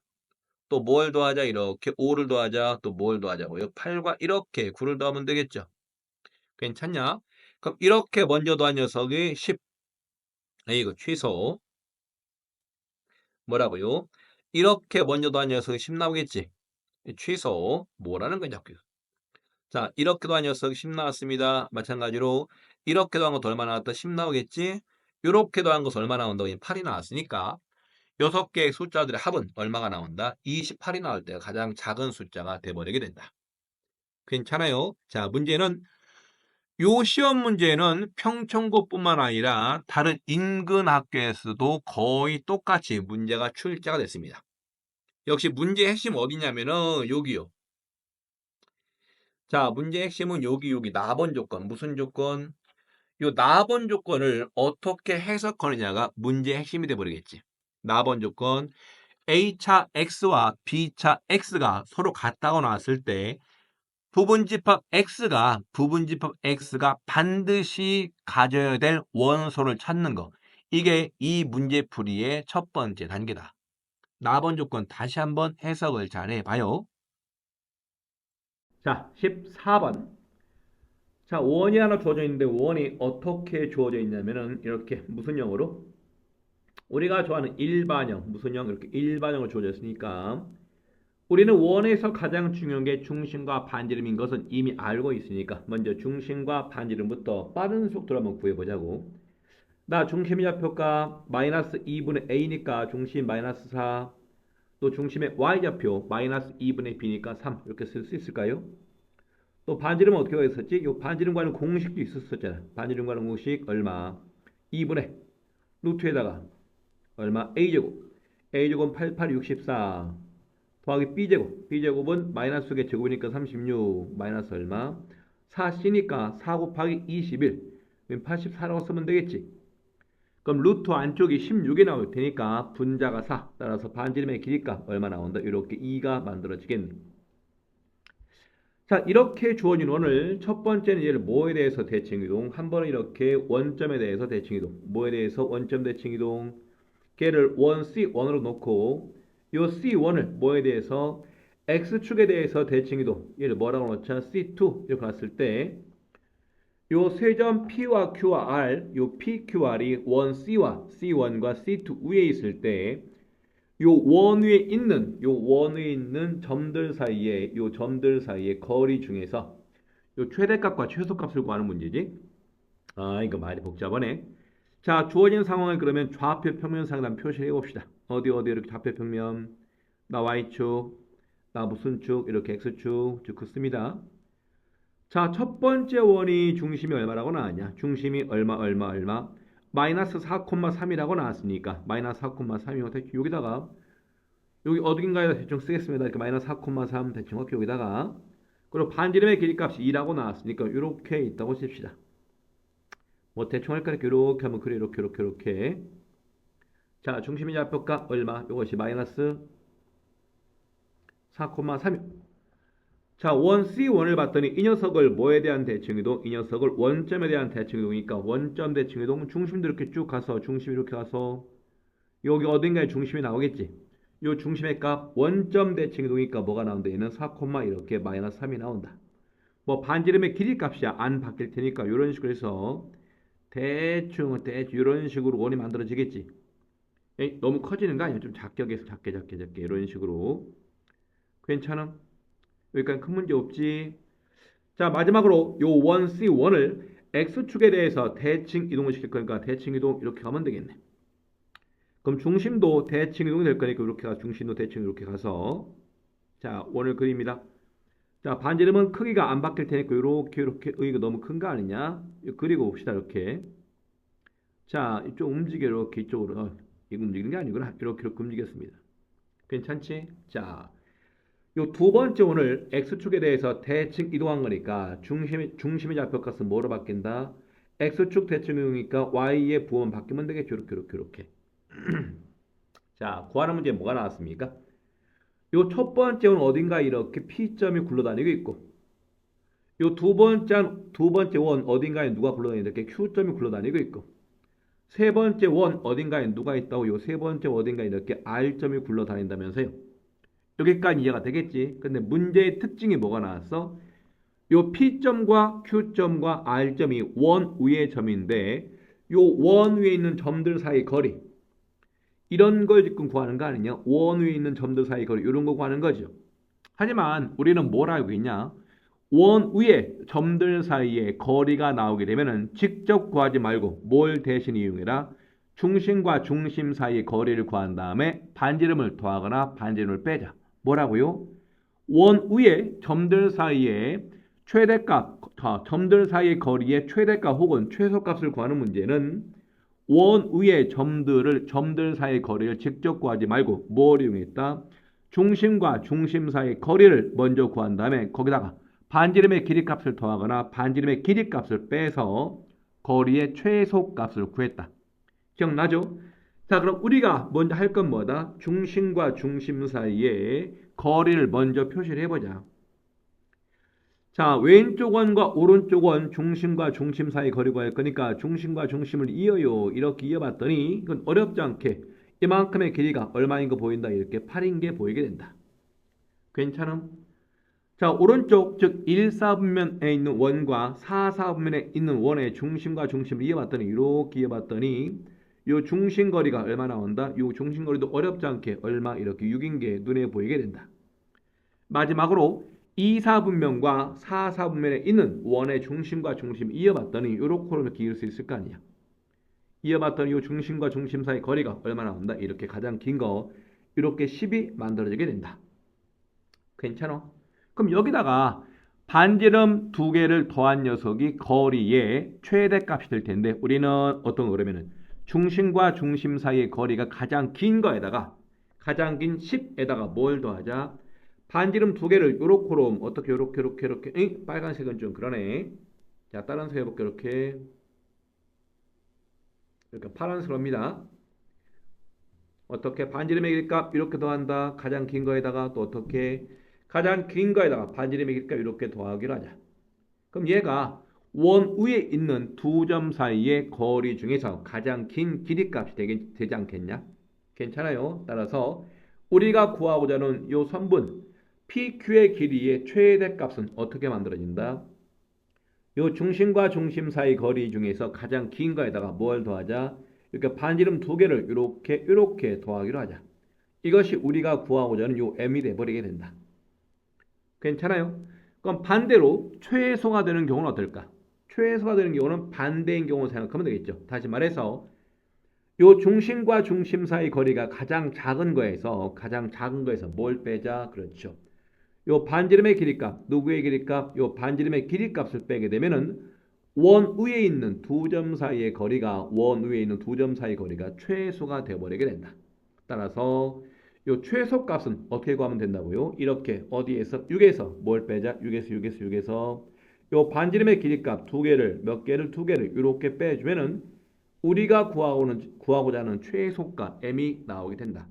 또 뭘 더하자? 이렇게 5를 더하자. 또 뭘 더하자고요? 8과 이렇게 9를 더하면 되겠죠. 괜찮냐? 그럼 이렇게 먼저 더한 녀석이 10. 이거 취소. 뭐라고요? 이렇게 먼저 더한 녀석이 10 나오겠지. 취소. 뭐라는 거냐고요. 자, 이렇게 더한 녀석이 10 나왔습니다. 마찬가지로 이렇게 더한 것도 얼마 나왔다? 10 나오겠지? 이렇게 더한 것은 얼마 나온다고? 8이 나왔으니까 6개의 숫자들의 합은 얼마가 나온다? 28이 나올 때가 가장 작은 숫자가 돼버리게 된다. 괜찮아요? 자, 문제는 요 시험 문제는 평촌고뿐만 아니라 다른 인근 학교에서도 거의 똑같이 문제가 출제가 됐습니다. 역시 문제의 핵심 어디냐면은 여기요. 자, 문제의 핵심은 여기 나번 조건. 무슨 조건? 요 나번 조건을 어떻게 해석하느냐가 문제의 핵심이 돼버리겠지. 나번 조건 A차 X와 B차 X가 서로 같다고 나왔을 때 부분집합 X가 반드시 가져야 될 원소를 찾는 거. 이게 이 문제풀이의 첫 번째 단계다. 나번 조건 다시 한번 해석을 잘 해봐요. 자, 14번. 자, 원이 하나 주어져 있는데 원이 어떻게 주어져 있냐면은 이렇게 무슨 형으로? 우리가 좋아하는 일반형, 무슨 형? 이렇게 일반형으로 주어져 있으니까 우리는 원에서 가장 중요한 게 중심과 반지름인 것은 이미 알고 있으니까 먼저 중심과 반지름부터 빠른 속도로 한번 구해보자고. 나 중심의 좌표가 마이너스 2분의 a니까 중심 마이너스 4, 또 중심의 y좌표 마이너스 2분의 b니까 3 이렇게 쓸 수 있을까요? 또 반지름은 어떻게 했었지? 이 반지름 관련 공식도 있었잖아. 반지름 관련 공식 얼마? 2분의 루트에다가 얼마? a제곱은 8864 더하기 b제곱은 마이너스 속의 제곱이니까 36 마이너스 얼마? 4c니까 4 곱하기 21 84라고 쓰면 되겠지. 그럼 루트 안쪽이 16이 나올 테니까 분자가 4 따라서 반지름의 길이가 얼마 나온다? 이렇게 2가 만들어지겠네. 자, 이렇게 주어진 원을 첫 번째는 얘를 뭐에 대해서 대칭이동, 한 번은 이렇게 원점에 대해서 대칭이동, 뭐에 대해서 원점 대칭이동, 걔를 원 C1으로 놓고 요 C1을 뭐에 대해서 X축에 대해서 대칭이동, 얘를 뭐라고 놓자? C2 이렇게 놨을 때 요 세 점 P와 Q와 R, 요 PQR이 원 C와 C1과 C2 위에 있을 때 요 원 위에 있는 점들 사이의 거리 중에서 요 최대값과 최소값을 구하는 문제지. 아, 이거 많이 복잡하네. 자, 주어진 상황을 그러면 좌표 평면상을 한번 표시해 봅시다. 어디 이렇게 좌표 평면, 나 Y축, 나 무슨 축, 이렇게 X축 쭉 긋습니다. 자, 첫 번째 원이 중심이 얼마라고 나왔냐? 중심이 얼마 마이너스 4,3이라고 나왔으니까 마이너스 4,3이면 여기다가 여기 어딘가에다 대충 쓰겠습니다. 이렇게 마이너스 4,3 대충 이렇게 여기다가 그리고 반지름의 길이값이 2라고 나왔으니까 이렇게 있다고 칩시다. 뭐 대충 할까 이렇게 하면 그래 이렇게 자 중심의 좌표값 얼마? 이것이 마이너스 4,3. 자, 원 C1을 봤더니 이 녀석을 뭐에 대한 대칭이동? 이 녀석을 원점에 대한 대칭이동이니까 원점 대칭이동 중심도 이렇게 쭉 가서 중심이 이렇게 가서 여기 어딘가에 중심이 나오겠지. 요 중심의 값 원점 대칭이동이니까 뭐가 나온다? 얘는 4, 이렇게 마이너스 3이 나온다. 뭐 반지름의 길이 값이야 안 바뀔 테니까 이런 식으로 해서 대충 이런 식으로 원이 만들어지겠지. 에이, 너무 커지는 거 아니야? 좀 작게 하겠어. 작게 이런 식으로. 괜찮아? 여기까지 큰 문제 없지. 자, 마지막으로 요 원 C1을 X축에 대해서 대칭 이동을 시킬 거니까 대칭 이동 이렇게 가면 되겠네. 그럼 중심도 대칭 이동이 될 거니까 이렇게 가서 중심도 대칭 이렇게 가서 자, 원을 그립니다. 자, 반지름은 크기가 안 바뀔 테니까 이렇게 이거 너무 큰 거 아니냐? 이거 그리고 봅시다. 이렇게. 자, 이쪽 움직여 이렇게 이쪽으로. 이거 움직이는 게 아니구나. 이렇게 움직였습니다. 괜찮지? 자, 요 두 번째 오늘 x축에 대해서 대칭 이동한 거니까 중심의 좌표값은 뭐로 바뀐다? x축 대칭 이동이니까 y의 부호만 바뀌면 되겠죠. 이렇게. 자, 구하는 문제 뭐가 나왔습니까? 요 첫 번째 원 어딘가 이렇게 P점이 굴러다니고 있고 요 두 번째 원 어딘가에 누가 굴러다니는데 이렇게 Q점이 굴러다니고 있고 세 번째 원 어딘가에 누가 있다고 요 세 번째 어딘가에 이렇게 R점이 굴러다닌다면서요. 여기까지 이해가 되겠지. 근데 문제의 특징이 뭐가 나왔어? 요 P점과 Q점과 R점이 원 위의 점인데 요 원 위에 있는 점들 사이 거리 이런 걸 지금 구하는 거 아니냐? 원 위에 있는 점들 사이 거리 이런 거 구하는 거죠. 하지만 우리는 뭘 알고 있냐? 원 위에 점들 사이에 거리가 나오게 되면은 직접 구하지 말고 뭘 대신 이용해라? 중심과 중심 사이의 거리를 구한 다음에 반지름을 더하거나 반지름을 빼자. 뭐라고요? 원 위에 점들 사이에 최대값, 점들 사이의 거리의 최대값 혹은 최소값을 구하는 문제는 원 위의 점들 사이의 거리를 직접 구하지 말고 뭘 이용했다? 중심과 중심 사이의 거리를 먼저 구한 다음에 거기다가 반지름의 길이값을 더하거나 반지름의 길이값을 빼서 거리의 최소값을 구했다. 기억나죠? 자, 그럼 우리가 먼저 할 건 뭐다? 중심과 중심 사이에 거리를 먼저 표시를 해보자. 자, 왼쪽 원과 오른쪽 원 중심과 중심 사이 거리 구할 거니까 중심과 중심을 이어요. 이렇게 이어봤더니 이건 어렵지 않게 이만큼의 길이가 얼마인 거 보인다. 이렇게 8인 게 보이게 된다. 괜찮음? 자, 오른쪽 즉 1, 4분면에 있는 원과 4, 4분면에 있는 원의 중심과 중심을 이어봤더니 이렇게 이어봤더니 요 중심 거리가 얼마 나온다? 요 중심 거리도 어렵지 않게 얼마 이렇게 6인 게 눈에 보이게 된다. 마지막으로 2, 4분면과 4, 4분면에 있는 원의 중심과 중심 이어봤더니 요렇게 이렇게 이을 수 있을 거 아니야. 이어봤더니 요 중심과 중심 사이 거리가 얼마 나온다? 이렇게 가장 긴 거 이렇게 10이 만들어지게 된다. 괜찮아? 그럼 여기다가 반지름 두 개를 더한 녀석이 거리의 최대값이 될 텐데 우리는 어떤 거 그러면은 중심과 중심 사이의 거리가 가장 긴 거에다가 가장 긴 10에다가 뭘 더하자? 반지름 두 개를 요렇게로 어떻게 요렇게 에이, 빨간색은 좀 그러네. 자, 다른 색 해볼게. 이렇게 파란색입니다. 어떻게 반지름의 길이값 이렇게 더한다. 가장 긴 거에다가 또 어떻게 가장 긴 거에다가 반지름의 길이값 이렇게 더하기로 하자. 그럼 얘가 원 위에 있는 두 점 사이의 거리 중에서 가장 긴 길이값이 되지 않겠냐? 괜찮아요. 따라서 우리가 구하고자 하는 요 선분 PQ의 길이의 최대값은 어떻게 만들어진다? 요 중심과 중심 사이 거리 중에서 가장 긴 거에다가 뭘 더하자? 이렇게 반지름 두 개를 이렇게 더하기로 하자. 이것이 우리가 구하고자 하는 요 m이 돼버리게 된다. 괜찮아요? 그럼 반대로 최소가 되는 경우는 어떨까? 최소가 되는 경우는 반대인 경우 생각하면 되겠죠. 다시 말해서 요 중심과 중심 사이 거리가 가장 작은 거에서 뭘 빼자? 그렇죠. 요 반지름의 길이값, 누구의 길이값? 요 반지름의 길이값을 빼게 되면은 원 위에 있는 두 점 사이의 거리가 최소가 되어버리게 된다. 따라서 요 최소값은 어떻게 구하면 된다고요? 이렇게 어디에서 6에서 뭘 빼자? 6에서 요 반지름의 길이값 두 개를 몇 개를 두 개를 이렇게 빼주면은 우리가 구하고자 하는 최소값 m이 나오게 된다.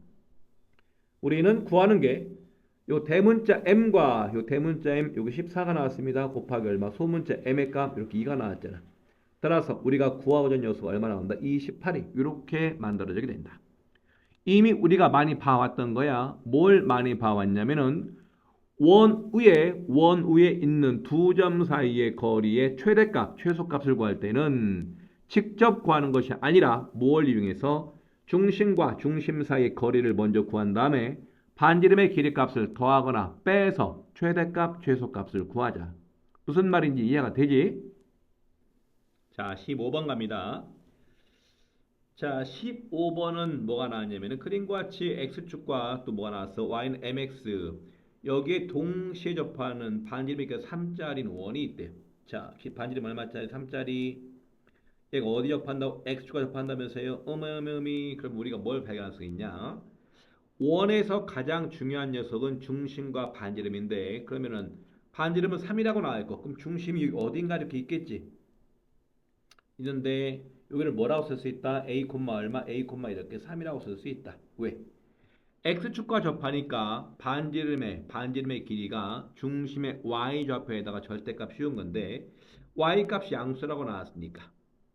우리는 구하는 게 요 대문자 m과 요 대문자 m 여기 14가 나왔습니다. 곱하기 얼마? 소문자 m의 값 이렇게 2가 나왔잖아. 따라서 우리가 구하고자 하는 요소가 얼마 나온다? 28이 이렇게 만들어지게 된다. 이미 우리가 많이 봐왔던 거야. 뭘 많이 봐왔냐면은 원 위에 있는 두 점 사이의 거리의 최대값, 최소값을 구할 때는 직접 구하는 것이 아니라 뭘 이용해서 중심과 중심 사이의 거리를 먼저 구한 다음에 반지름의 길이값을 더하거나 빼서 최대값, 최소값을 구하자. 무슨 말인지 이해가 되지? 자, 15번 갑니다. 자, 15번은 뭐가 나왔냐면은 그림과 같이 x축과 또 뭐가 나왔어? y는 mx. 여기에 동시에 접하는 반지름이 3짜리 원이 있대요. 자, 반지름 얼마짜리? 3짜리. 얘가 어디 접한다고? x축과 접한다면서요? 그럼 우리가 뭘 발견할 수 있냐? 원에서 가장 중요한 녀석은 중심과 반지름인데 그러면은 반지름은 3이라고 나와있고 그럼 중심이 어딘가 이렇게 있겠지. 있는데 여기를 뭐라고 쓸 수 있다? a, 얼마? a, 이렇게 3이라고 쓸 수 있다. 왜? x축과 접하니까 반지름의 길이가 중심의 y좌표에다가 절대값 씌운 건데 y값이 양수라고 나왔으니까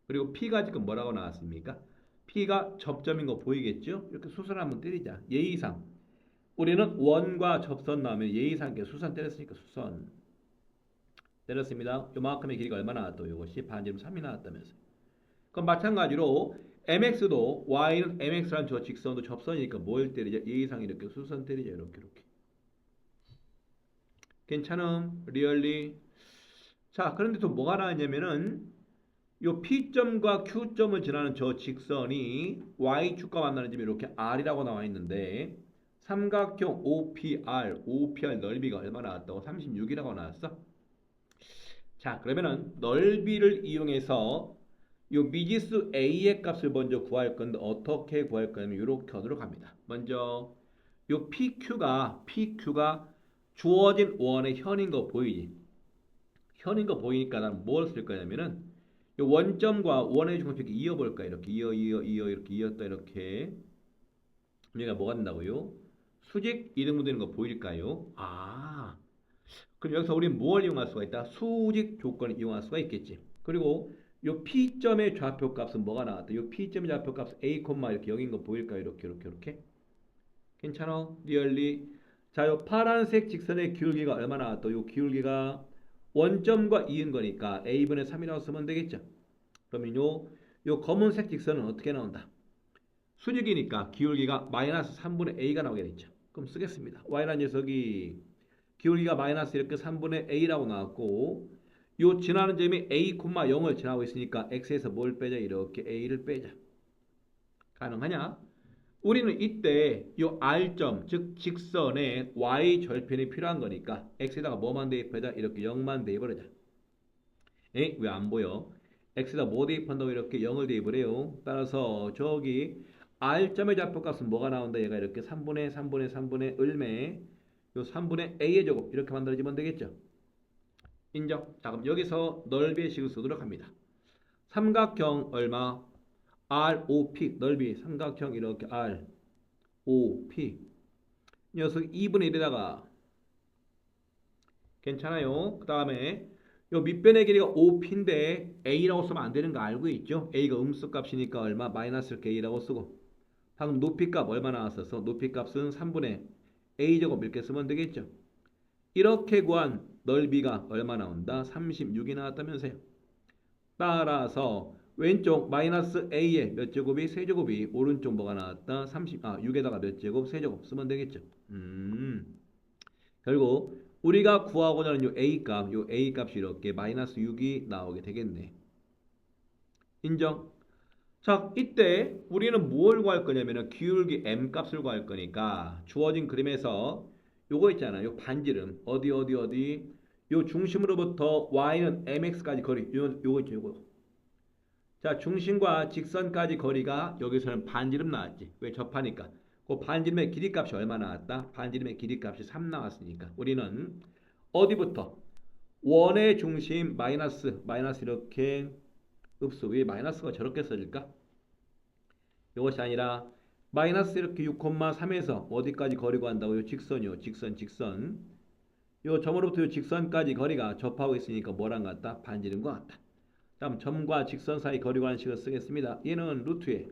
그리고 p가 지금 뭐라고 나왔습니까? p가 접점인 거 보이겠죠? 이렇게 수선 한번 때리자. 예의상 우리는 원과 접선 나오면 예의상 수선 때렸으니까 수선 때렸습니다. 요만큼의 길이가 얼마 나왔다? 이것이 반지름 3이 나왔다면서. 그럼 마찬가지로 mx도 y는 mx라는 저 직선도 접선이니까 뭘 때리죠? 예의상 이렇게 수선 때리죠. 이렇게. 괜찮음? 리얼리? 자, 그런데 또 뭐가 나왔냐면은 요 P점과 Q점을 지나는 저 직선이 Y축과 만나는 점이 이렇게 R이라고 나와 있는데 삼각형 OPR 넓이가 얼마 나왔다고? 36이라고 나왔어. 자, 그러면은 넓이를 이용해서 요 미지수 A의 값을 먼저 구할 건데 어떻게 구할 거냐면 이렇게 하도록 합니다. 먼저 요 PQ가 주어진 원의 현인 거 보이지? 현인 거 보이니까 나는 뭘 쓸 거냐면은 요 원점과 원의 중심을 이어볼까? 이렇게 이렇게 이었다 이렇게. 얘가 뭐가 된다고요? 수직 이등분 되는 거 보일까요? 아, 그럼 여기서 우리는 뭘 이용할 수가 있다? 수직 조건을 이용할 수가 있겠지. 그리고 요 P점의 좌표값은 뭐가 나왔다? 요 P점의 좌표값은 A, 이렇게 여긴 거 보일까요? 이렇게. 괜찮아? 리얼리. 자, 요 파란색 직선의 기울기가 얼마 나왔다? 요 기울기가 원점과 이은 거니까 A분의 3이라고 쓰면 되겠죠. 그러면 요 검은색 직선은 어떻게 나온다? 수직이니까 기울기가 마이너스 3분의 A가 나오게 되죠. 그럼 쓰겠습니다. Y라는 녀석이 기울기가 마이너스 이렇게 3분의 A라고 나왔고 요 지나는 점이 A, 0을 지나고 있으니까 X에서 뭘 빼자? 이렇게 A를 빼자. 가능하냐? 우리는 이때 요 R점 즉 직선에 Y 절편이 필요한 거니까 X에다가 뭐만 대입하자? 이렇게 0만 대입을 하자. 왜 안 보여? X에다 뭐 대입한다고 이렇게 0을 대입을 해요. 따라서 저기 R점의 좌표값은 뭐가 나온다? 얘가 이렇게 3분의 을매 요 3분의 A의 제곱 이렇게 만들어지면 되겠죠. 인정. 자, 그럼 여기서 넓이의 식을 쓰도록 합니다. 삼각형 얼마? ROP 넓이 삼각형 이렇게 ROP 녀석 2분의 1에다가 괜찮아요. 그 다음에 요 밑변의 길이가 5p인데 A라고 쓰면 안 되는 거 알고 있죠? A가 음수값이니까 얼마? 마이너스 이렇게 A라고 쓰고 방금 높이값 얼마 나왔었어? 높이값은 3분의 A제곱 이렇게 쓰면 되겠죠? 이렇게 구한 넓이가 얼마 나온다? 36이 나왔다면서요. 따라서 왼쪽 마이너스 A의 몇 제곱이? 세제곱이 오른쪽 뭐가 나왔다? 6에다가 몇 제곱? 세제곱 쓰면 되겠죠. 결국 우리가 구하고자 하는 요 A값이 이렇게 마이너스 6이 나오게 되겠네. 인정? 자, 이때 우리는 뭘 구할 거냐면은 기울기 M 값을 구할 거니까 주어진 그림에서 요거 있잖아요. 요 반지름 어디 요 중심으로부터 Y는 MX까지 거리 요거 있죠. 요거. 자, 중심과 직선까지 거리가 여기서는 반지름 나왔지. 왜? 접하니까 그 반지름의 길이값이 얼마 나왔다? 반지름의 길이값이 3 나왔으니까 우리는 어디부터? 원의 중심 마이너스 이렇게 읍수 왜 마이너스가 저렇게 써질까? 이것이 아니라 마이너스 이렇게 6,3에서 어디까지 거리가 한다고요? 직선이요. 직선. 요 점으로부터 요 직선까지 거리가 접하고 있으니까 뭐랑 같다? 반지름과 같다. 다음 점과 직선 사이 거리관는 식을 쓰겠습니다. 얘는 루트에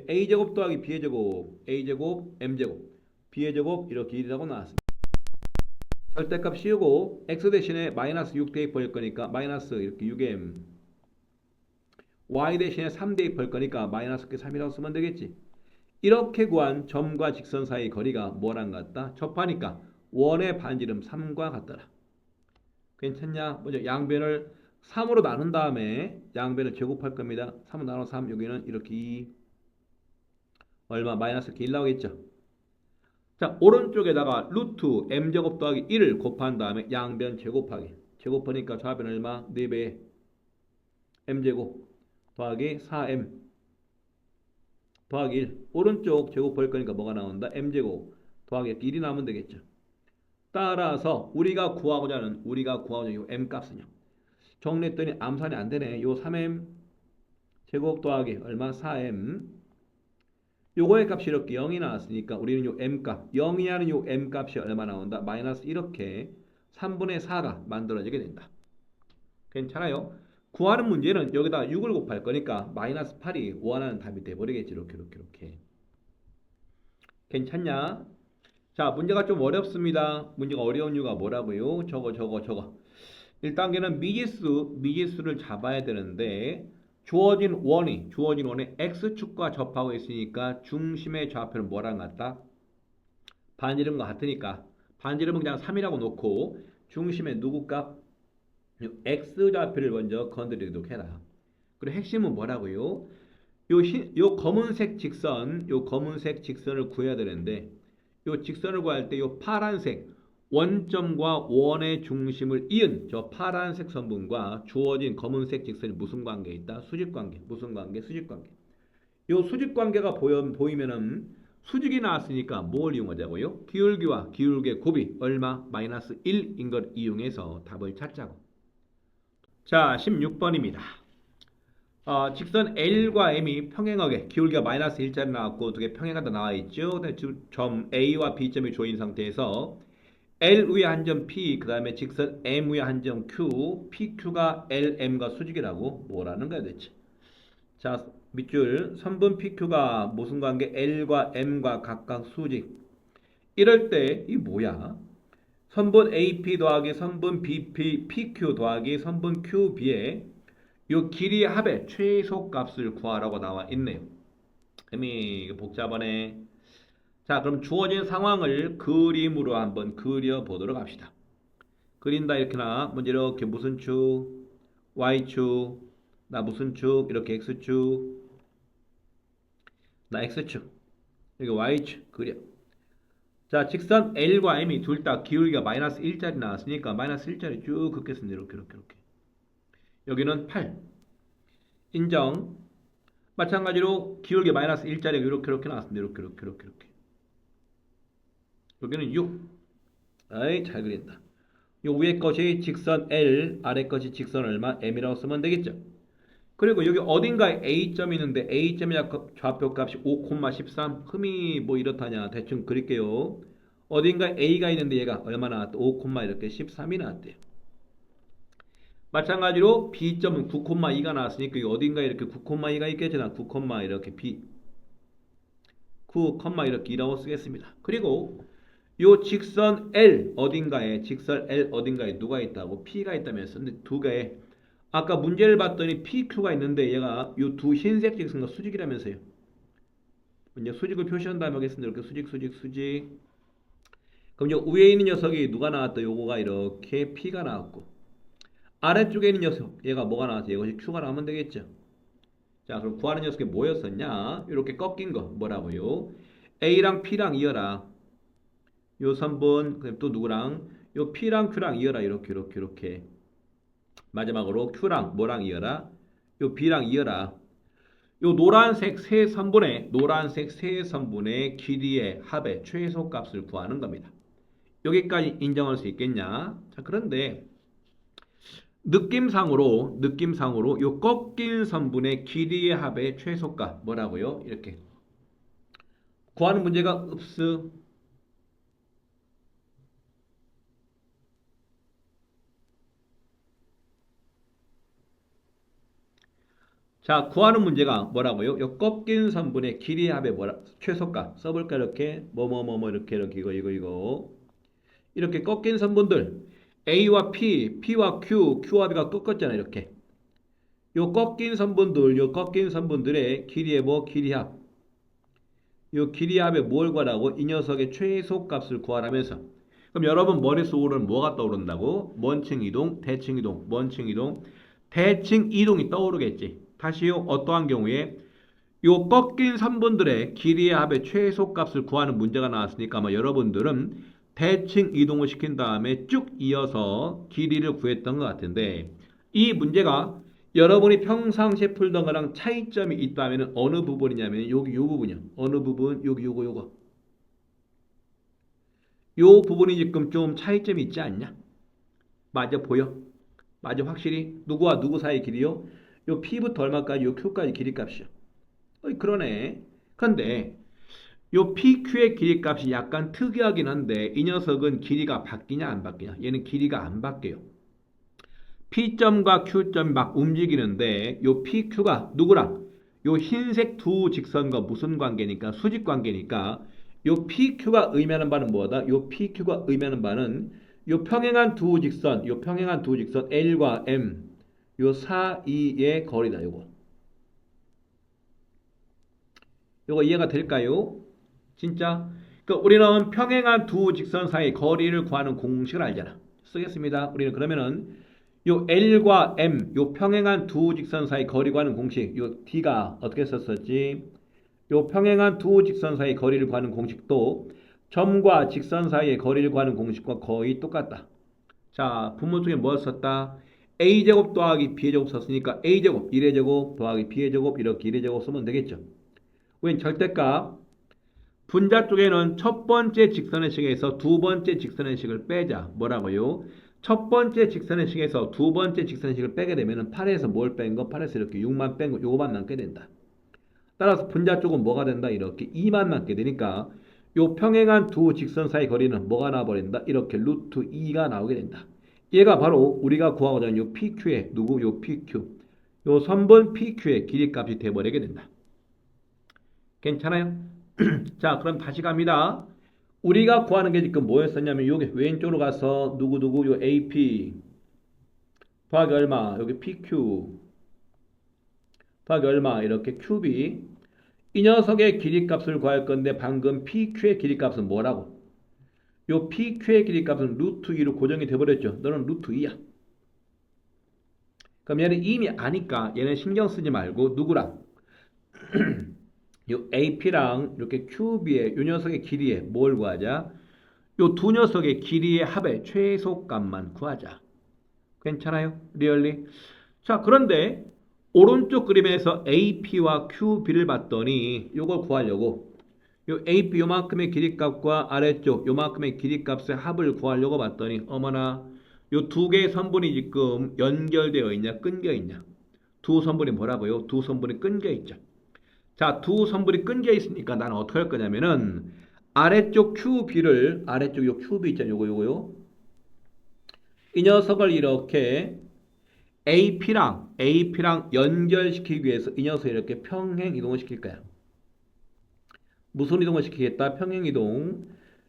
a제곱 더하기 b제곱 a제곱 m제곱 b제곱 이렇게 1이라고 나왔습니다. 절대값 씌우고 x 대신에 마이너스 6 대입할 거니까 마이너스 이렇게 6m y 대신에 3 대입할 거니까 마이너스 3이라고 쓰면 되겠지. 이렇게 구한 점과 직선 사이 거리가 뭐랑 같다? 접하니까 원의 반지름 3과 같더라. 괜찮냐? 먼저 양변을 3으로 나눈 다음에 양변을 제곱할 겁니다. 3으로 나눠 3 여기는 이렇게 2 얼마 마이너스 이렇게 1 나오겠죠. 자 오른쪽에다가 루트 m제곱 더하기 1을 곱한 다음에 양변 제곱하기 제곱하니까 좌변 얼마? 4배 m제곱 더하기 4m 더하기 1 오른쪽 제곱할 거니까 뭐가 나온다? m제곱 더하기 1이 나오면 되겠죠. 따라서 우리가 구하고자 하는 요 m값은요. 정리했더니 암산이 안 되네. 요 3m 제곱 더하기 얼마? 4m 요거의 값이 이렇게 0이 나왔으니까 우리는 요 m값 0이 하는 요 m값이 얼마 나온다? 마이너스 이렇게 3분의 4가 만들어지게 된다. 괜찮아요? 구하는 문제는 여기다 6을 곱할 거니까 마이너스 8이 원하는 답이 돼버리겠지. 이렇게 괜찮냐? 자 문제가 좀 어렵습니다. 문제가 어려운 이유가 뭐라고요? 저거 1단계는 미지수를 잡아야 되는데 주어진 원에 x축과 접하고 있으니까 중심의 좌표는 뭐랑 같다? 반지름과 같으니까 반지름은 그냥 3이라고 놓고 중심의 누구 값? x좌표를 먼저 건드리도록 해라. 그리고 핵심은 뭐라고요? 요 검은색 직선을 구해야 되는데 요 직선을 구할 때 요 파란색 원점과 원의 중심을 이은 저 파란색 선분과 주어진 검은색 직선이 무슨 관계에 있다? 수직관계. 무슨 관계? 수직관계. 요 수직관계가 보이면은 수직이 나왔으니까 뭘 이용하자고요? 기울기와 기울기의 곱이 얼마? 마이너스 1인 걸 이용해서 답을 찾자고. 자 16번입니다. 직선 L과 M이 평행하게 기울기가 마이너스 1짜리 나왔고 두 개 평행하다 나와있죠. 점 A와 B점이 조인 상태에서 L 위에 한 점 P 그 다음에 직선 M 위에 한 점 Q PQ가 LM과 수직이라고 뭐라는 거야 대체. 자 밑줄 선분 PQ가 무슨 관계? L과 M과 각각 수직. 이럴 때 이 뭐야? 선분 AP 더하기 선분 BP PQ 더하기 선분 QB의 요 길이의 합의 최소값을 구하라고 나와 있네요. 이미 복잡하네. 자 그럼 주어진 상황을 그림으로 한번 그려보도록 합시다. 그린다 이렇게나 먼저 이렇게 무슨 축? Y축. 나 무슨 축? 이렇게 X축. 나 X축. 여기 Y축 그려. 자 직선 L과 M이 둘 다 기울기가 마이너스 1짜리 나왔으니까 마이너스 1짜리 쭉 긋겠습니다. 이렇게 여기는 8 인정. 마찬가지로 기울기 마이너스 1짜리가 이렇게 나왔습니다. 이렇게 여기는 6 아이 잘 그린다. 요 위에 것이 직선 L 아래 것이 직선 얼마? M이라고 쓰면 되겠죠. 그리고 여기 어딘가에 A점이 있는데 A점의 좌표값이 5,13 흠이 뭐 이렇다냐 대충 그릴게요. 어딘가에 A가 있는데 얘가 얼마 나왔다? 5, 이렇게 13이 나왔대요. 마찬가지로 B점은 9,2가 나왔으니까 어딘가에 이렇게 9,2가 있겠잖아. 9, 이렇게 B 9, 이렇게 2라고 쓰겠습니다. 그리고 요 직선 L 어딘가에 누가 있다고? P가 있다면서. 근데 두 개에 아까 문제를 봤더니 PQ가 있는데 얘가 요 두 흰색 직선과 수직이라면서요. 이제 수직을 표시한 다음에 하겠습니다. 이렇게 수직. 그럼 요 위에 있는 녀석이 누가 나왔다? 요거가 이렇게 P가 나왔고 아래쪽에 있는 녀석 얘가 뭐가 나왔지? 이것이 Q가 나오면 되겠죠. 자 그럼 구하는 녀석이 뭐였었냐? 이렇게 꺾인 거 뭐라고요? A랑 P랑 이어라. 요 선분 그럼 또 누구랑? 요 P랑 Q랑 이어라. 이렇게 마지막으로 Q랑 뭐랑 이어라? 요 B랑 이어라. 요 노란색 세 선분의 길이의 합의 최소값을 구하는 겁니다. 여기까지 인정할 수 있겠냐? 자, 그런데 느낌상으로 요 꺾인 선분의 길이의 합의 최소값 뭐라고요? 이렇게 구하는 문제가 없어. 자, 구하는 문제가 뭐라고요? 요 꺾인 선분의 길이의 합의 최소값 써볼까 이렇게 이렇게 이거 이렇게 꺾인 선분들 A와 P, P와 Q, Q와 B가 꺾었잖아요. 이렇게 요 꺾인 선분들의 길이의 길이합 요 길이합의 뭘 구하라고? 이 녀석의 최소값을 구하라면서. 그럼 여러분 머릿속으로 뭐가 떠오른다고? 먼층 이동, 대칭 이동, 먼층 이동, 대칭 이동이 떠오르겠지. 다시요. 어떠한 경우에 요 꺾인 선분들의 길이의 합의 최소값을 구하는 문제가 나왔으니까 아마 여러분들은 대칭 이동을 시킨 다음에 쭉 이어서 길이를 구했던 것 같은데 이 문제가 여러분이 평상시에 풀던 거랑 차이점이 있다면 어느 부분이냐면 여기 요 부분이요. 어느 부분? 여기 요거. 요 부분이 지금 좀 차이점이 있지 않냐? 맞아 보여? 맞아 확실히? 누구와 누구 사이 길이요? 요 P부터 얼마까지 요 Q까지 길이값이요. 그러네. 그런데 요 PQ의 길이값이 약간 특이하긴 한데 이 녀석은 길이가 바뀌냐 안 바뀌냐? 얘는 길이가 안 바뀌어요. P점과 Q점이 막 움직이는데 요 PQ가 누구랑? 요 흰색 두 직선과 무슨 관계니까? 수직 관계니까 요 PQ가 의미하는 바는 뭐다? 요 PQ가 의미하는 바는 요 평행한 두 직선 L과 M 요 사이의 거리다. 요거 이해가 될까요? 진짜? 그러니까 우리는 평행한 두 직선 사이 거리를 구하는 공식을 알잖아. 쓰겠습니다. 우리는 그러면은 요 L과 M, 요 평행한 두 직선 사이 거리 구하는 공식, 요 D가 어떻게 썼었지? 요 평행한 두 직선 사이 거리를 구하는 공식도 점과 직선 사이의 거리를 구하는 공식과 거의 똑같다. 자, 분모 중에 뭐 썼다? A제곱 더하기 B제곱 썼으니까 A제곱, 1의 제곱 더하기 B의 제곱 이렇게 1의 제곱 쓰면 되겠죠. 우린 절대값 분자 쪽에는 첫 번째 직선의 식에서 두 번째 직선의 식을 빼자. 뭐라고요? 첫 번째 직선의 식에서 두 번째 직선의 식을 빼게 되면 8에서 뭘 뺀 거? 8에서 이렇게 6만 뺀 거, 요거만 남게 된다. 따라서 분자 쪽은 뭐가 된다? 이렇게 2만 남게 되니까 요 평행한 두 직선 사이 거리는 뭐가 나와버린다? 이렇게 루트 2가 나오게 된다. 얘가 바로 우리가 구하고자 하는 요 PQ의 누구? 요 PQ. 요 선분 PQ의 길이값이 돼버리게 된다. 괜찮아요? 자, 그럼 다시 갑니다. 우리가 구하는 게 지금 뭐였었냐면 여기 왼쪽으로 가서 누구누구 요 AP 더하기 얼마 여기 PQ 더하기 얼마 이렇게 QB 이 녀석의 길이값을 구할 건데 방금 PQ의 길이값은 뭐라고? 요 PQ의 길이값은 루트 2로 고정이 돼버렸죠. 너는 루트 2야. 그럼 얘는 이미 아니까 얘는 신경 쓰지 말고 누구랑? 요 AP랑 이렇게 QB의 요 녀석의 길이에 뭘 구하자? 요 두 녀석의 길이의 합의 최소값만 구하자. 괜찮아요? 리얼리? 자, 그런데 오른쪽 그림에서 AP와 QB를 봤더니 요걸 구하려고 요 AP 요만큼의 길이값과 아래쪽 요만큼의 길이값의 합을 구하려고 봤더니 어머나 요 두 개의 선분이 지금 연결되어 있냐 끊겨 있냐? 두 선분이 뭐라고요? 두 선분이 끊겨 있죠. 자, 두 선분이 끊겨 있으니까 나는 어떻게 할 거냐면은 아래쪽 요 QB 있잖아요. 요거요. 이 녀석을 이렇게 AP랑 연결시키기 위해서 이 녀석을 이렇게 평행 이동을 시킬 거야. 무슨 이동을 시키겠다? 평행 이동.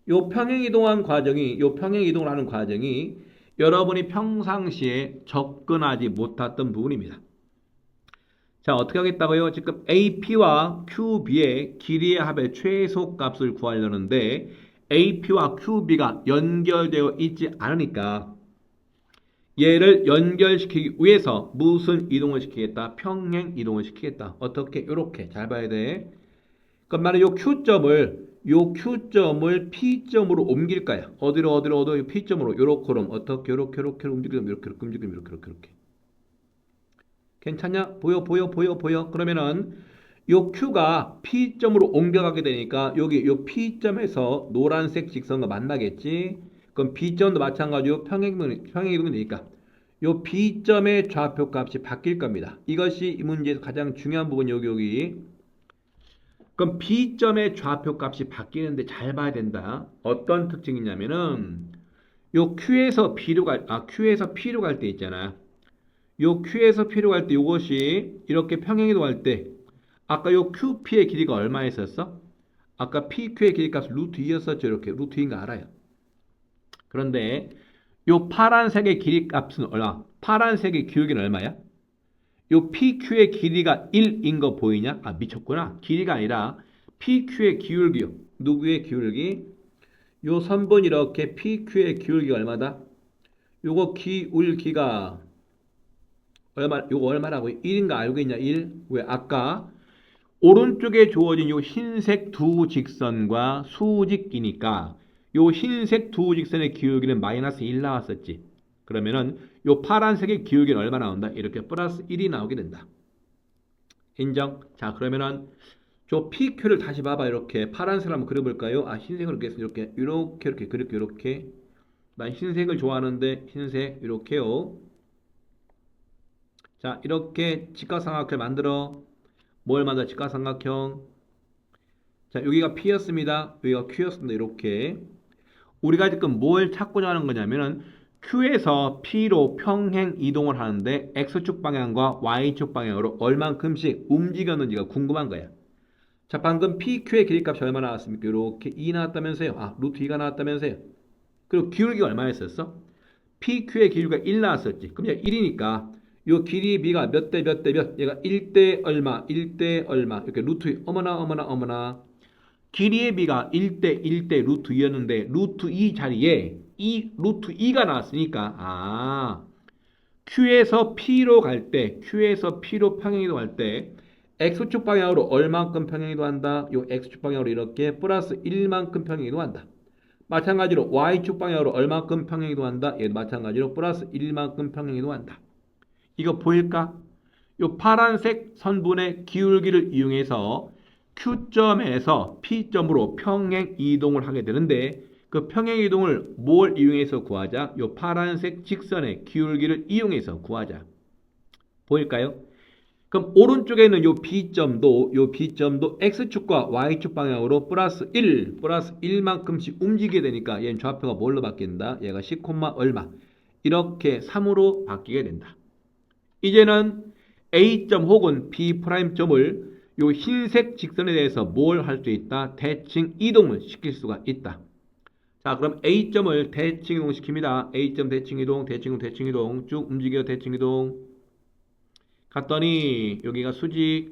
요 평행 이동을 하는 과정이 여러분이 평상시에 접근하지 못했던 부분입니다. 자, 어떻게 하겠다고요? 지금 AP와 QB의 길이의 합의 최소값을 구하려는데 AP와 QB가 연결되어 있지 않으니까 얘를 연결시키기 위해서 무슨 이동을 시키겠다? 평행 이동을 시키겠다. 어떻게? 이렇게 잘 봐야 돼. 그럼 나는 요 Q점을 P점으로 옮길 거야. 어디로 P점으로 요렇게 어떻게 요렇게 움직이면 이렇게 괜찮냐? 보여. 그러면은 요 Q가 P점으로 옮겨가게 되니까 여기 요 P점에서 노란색 직선과 만나겠지. 그럼 B점도 마찬가지로 평행이동이 되니까 요 B점의 좌표 값이 바뀔 겁니다. 이것이 이 문제에서 가장 중요한 부분 여기. 그럼 B점의 좌표 값이 바뀌는데 잘 봐야 된다. 어떤 특징이냐면은 요 Q에서 P로 갈 때 있잖아. 요 Q에서 P로 갈 때 요것이 이렇게 평행이동할 때 아까 요 QP의 길이가 얼마였었어? 아까 PQ의 길이값 루트 2였었죠. 이렇게 루트 2인 거 알아요. 그런데 요 파란색의 길이값은 얼마? 파란색의 기울기는 얼마야? 요 PQ의 길이가 1인 거 보이냐? 아 미쳤구나. 길이가 아니라 PQ의 기울기요. 누구의 기울기? 요 선분 이렇게 PQ의 기울기가 얼마다? 요거 기울기가 요거 얼마라고? 1인 거 알고 있냐? 1. 왜? 아까 오른쪽에 주어진 요 흰색 두 직선과 수직이니까 요 흰색 두 직선의 기울기는 마이너스 1 나왔었지. 그러면은 요 파란색의 기울기는 얼마 나온다? 이렇게 플러스 1이 나오게 된다. 인정? 자, 그러면은 저 PQ를 다시 봐봐. 이렇게 파란색을 한번 그려볼까요? 아, 흰색으로 이렇게 그릴게요. 이렇게. 난 흰색을 좋아하는데 흰색 이렇게요. 자, 이렇게 직각삼각형을 만들어. 뭘 만들어? 직각삼각형. 자, 여기가 P였습니다. 여기가 Q였습니다. 이렇게. 우리가 지금 뭘 찾고자 하는 거냐면은 Q에서 P로 평행 이동을 하는데 X축 방향과 Y축 방향으로 얼만큼씩 움직였는지가 궁금한 거야. 자, 방금 PQ의 길이값이 얼마 나왔습니까? 이렇게 2 나왔다면서요. 아, 루트 2가 나왔다면서요. 그리고 기울기가 얼마였었어? PQ의 길이가 1 나왔었지. 그럼 얘가 1이니까 요 길이 B가 몇 대 몇 대 몇? 얘가 1대 얼마, 1대 얼마. 이렇게 루트 2. 어머나. 길이의 B가 1대 1대 루트 2였는데 루트 2 자리에 이 루트 2가 나왔으니까 Q에서 P로 평행이동할 때 X축 방향으로 얼만큼 평행이동한다? 요 X축 방향으로 이렇게 플러스 1만큼 평행이동한다. 마찬가지로 Y축 방향으로 얼만큼 평행이동한다? 얘도 마찬가지로 플러스 1만큼 평행이동한다. 이거 보일까? 요 파란색 선분의 기울기를 이용해서 Q점에서 P점으로 평행 이동을 하게 되는데 그 평행 이동을 뭘 이용해서 구하자? 요 파란색 직선의 기울기를 이용해서 구하자. 보일까요? 그럼 오른쪽에 있는 요 B점도 X축과 Y축 방향으로 플러스 1만큼씩 움직이게 되니까 얘는 좌표가 뭘로 바뀐다? 얘가 10, 얼마? 이렇게 3으로 바뀌게 된다. 이제는 A점 혹은 B'점을 요 흰색 직선에 대해서 뭘 할 수 있다? 대칭 이동을 시킬 수가 있다. 자, 그럼 A점을 대칭 이동시킵니다. A점 대칭 이동 쭉 움직여 대칭 이동. 갔더니 여기가 수직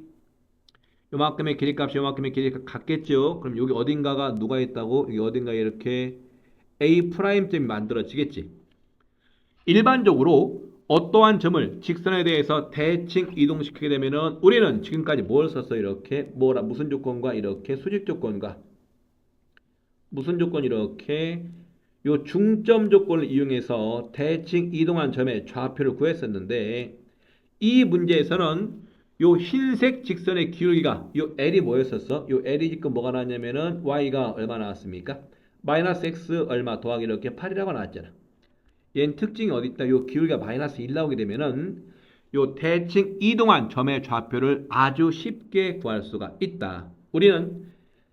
요만큼의 길이값이 요만큼의 길이가 같겠죠. 그럼 여기 어딘가가 누가 있다고? 여기 어딘가에 이렇게 A'점이 만들어지겠지. 일반적으로 어떠한 점을 직선에 대해서 대칭 이동시키게 되면은 우리는 지금까지 뭘 썼어? 이렇게 무슨 조건과 이렇게 수직 조건과 무슨 조건 이렇게 요 중점 조건을 이용해서 대칭 이동한 점의 좌표를 구했었는데 이 문제에서는 요 흰색 직선의 기울기가 요 L이 뭐였었어? 요 L이 지금 뭐가 나왔냐면은 Y가 얼마 나왔습니까? 마이너스 X 얼마 더하기 이렇게 8이라고 나왔잖아. 얘는 특징이 어디 있다? 요 기울기가 마이너스 1 나오게 되면은 요 대칭 이동한 점의 좌표를 아주 쉽게 구할 수가 있다. 우리는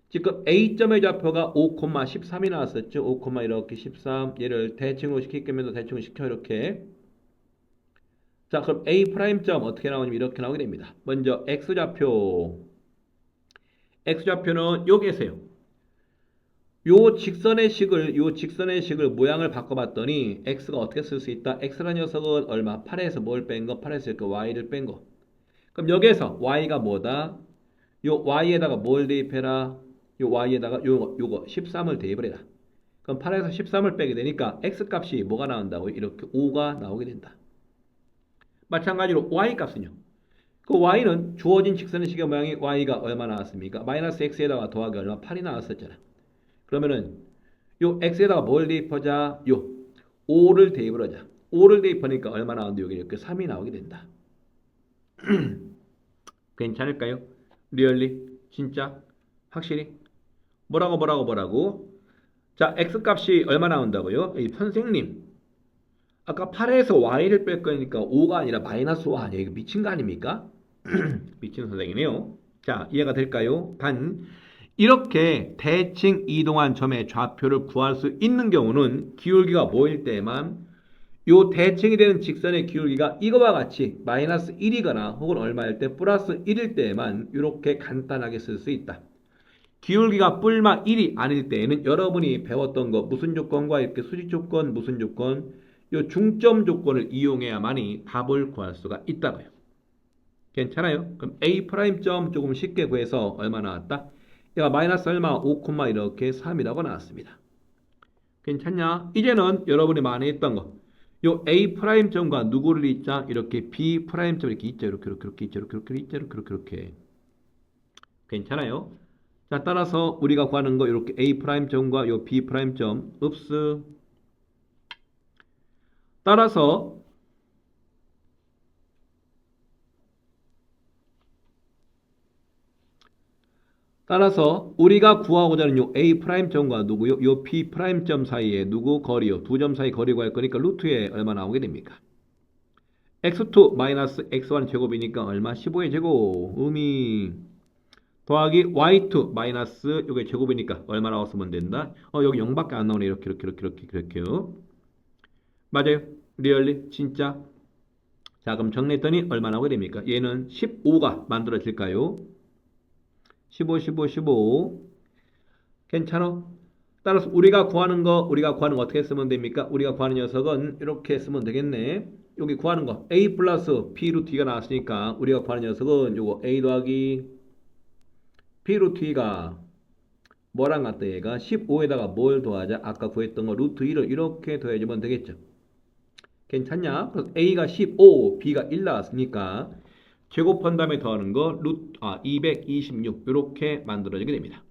지금 A점의 좌표가 5,13이 나왔었죠. 5, 이렇게 13 얘를 대칭으로 시킬 거면 대칭으로 시켜 이렇게. 자, 그럼 A'점 어떻게 나오냐면 이렇게 나오게 됩니다. 먼저 X좌표는 여기에서요. 요 직선의 식을 모양을 바꿔봤더니 x가 어떻게 쓸 수 있다? x라는 녀석은 얼마? 8에서 뭘 뺀 거? 8에서 이렇게 y를 뺀 거. 그럼 여기에서 y가 뭐다? 요 y에다가 뭘 대입해라? 요 y에다가 요거 13을 대입을 해라. 그럼 8에서 13을 빼게 되니까 x 값이 뭐가 나온다고? 이렇게 5가 나오게 된다. 마찬가지로 y 값은요. 그 y는 주어진 직선의 식의 모양이 y가 얼마 나왔습니까? 마이너스 x에다가 더하기 얼마? 8이 나왔었잖아. 그러면은 요 x에다가 뭘 대입하자? 요 5를 대입을 하자. 5를 대입하니까 얼마 나오는데 여기 이렇게 3이 나오게 된다. 괜찮을까요? 리얼리? 진짜? 확실히? 뭐라고? 자, x값이 얼마 나온다고요? 선생님, 아까 8에서 y를 뺄 거니까 5가 아니라 마이너스 5 아니에요? 이거 미친 거 아닙니까? 미친 선생이네요. 자, 이해가 될까요? 이렇게 대칭 이동한 점의 좌표를 구할 수 있는 경우는 기울기가 뭐일 때만 요 대칭이 되는 직선의 기울기가 이거와 같이 마이너스 1이거나 혹은 얼마일 때 플러스 1일 때만 이렇게 간단하게 쓸 수 있다. 기울기가 뿔마 1이 아닐 때에는 여러분이 배웠던 거 무슨 조건과 이렇게 수직 조건, 무슨 조건, 요 중점 조건을 이용해야만이 답을 구할 수가 있다고요. 괜찮아요? 그럼 A 프라임점 조금 쉽게 구해서 얼마 나왔다? 얘가 마이너스 얼마? 5, 이렇게 3이라고 나왔습니다. 괜찮냐? 이제는 여러분이 많이 했던 거. 요 A 프라임점과 누구를 있자? 이렇게 B 프라임점 이렇게 있죠. 이렇게 있죠. 이렇게. 괜찮아요? 자, 따라서 우리가 구하는 거 이렇게 A 프라임점과 요 B 프라임점 읍스. 따라서 우리가 구하고자 하는 요 A 프라임점과 누구요? 요 B 프라임점 사이에 누구 거리요? 두 점 사이 거리 구할 거니까 루트에 얼마 나오게 됩니까? x2 마이너스 x1 제곱이니까 얼마? 15의 제곱. 더하기 y2 마이너스 요게 제곱이니까 얼마 나왔으면 된다? 여기 0밖에 안 나오네. 이렇게요. 맞아요. 리얼리 진짜. 자, 그럼 정리했더니 얼마 나오게 됩니까? 얘는 15가 만들어질까요? 15. 괜찮아? 따라서 우리가 구하는 거 어떻게 쓰면 됩니까? 우리가 구하는 녀석은 이렇게 쓰면 되겠네. 여기 구하는 거 a 플러스 b 루트 2가 나왔으니까 우리가 구하는 녀석은 요거 a 더하기 b 루트 2가 뭐랑 같다 얘가 15에다가 뭘 더하자? 아까 구했던 거 루트 2를 이렇게 더해주면 되겠죠. 괜찮냐? 그래서 a가 15, b가 1 나왔으니까 제곱한 다음에 더하는 거 226 이렇게 만들어지게 됩니다.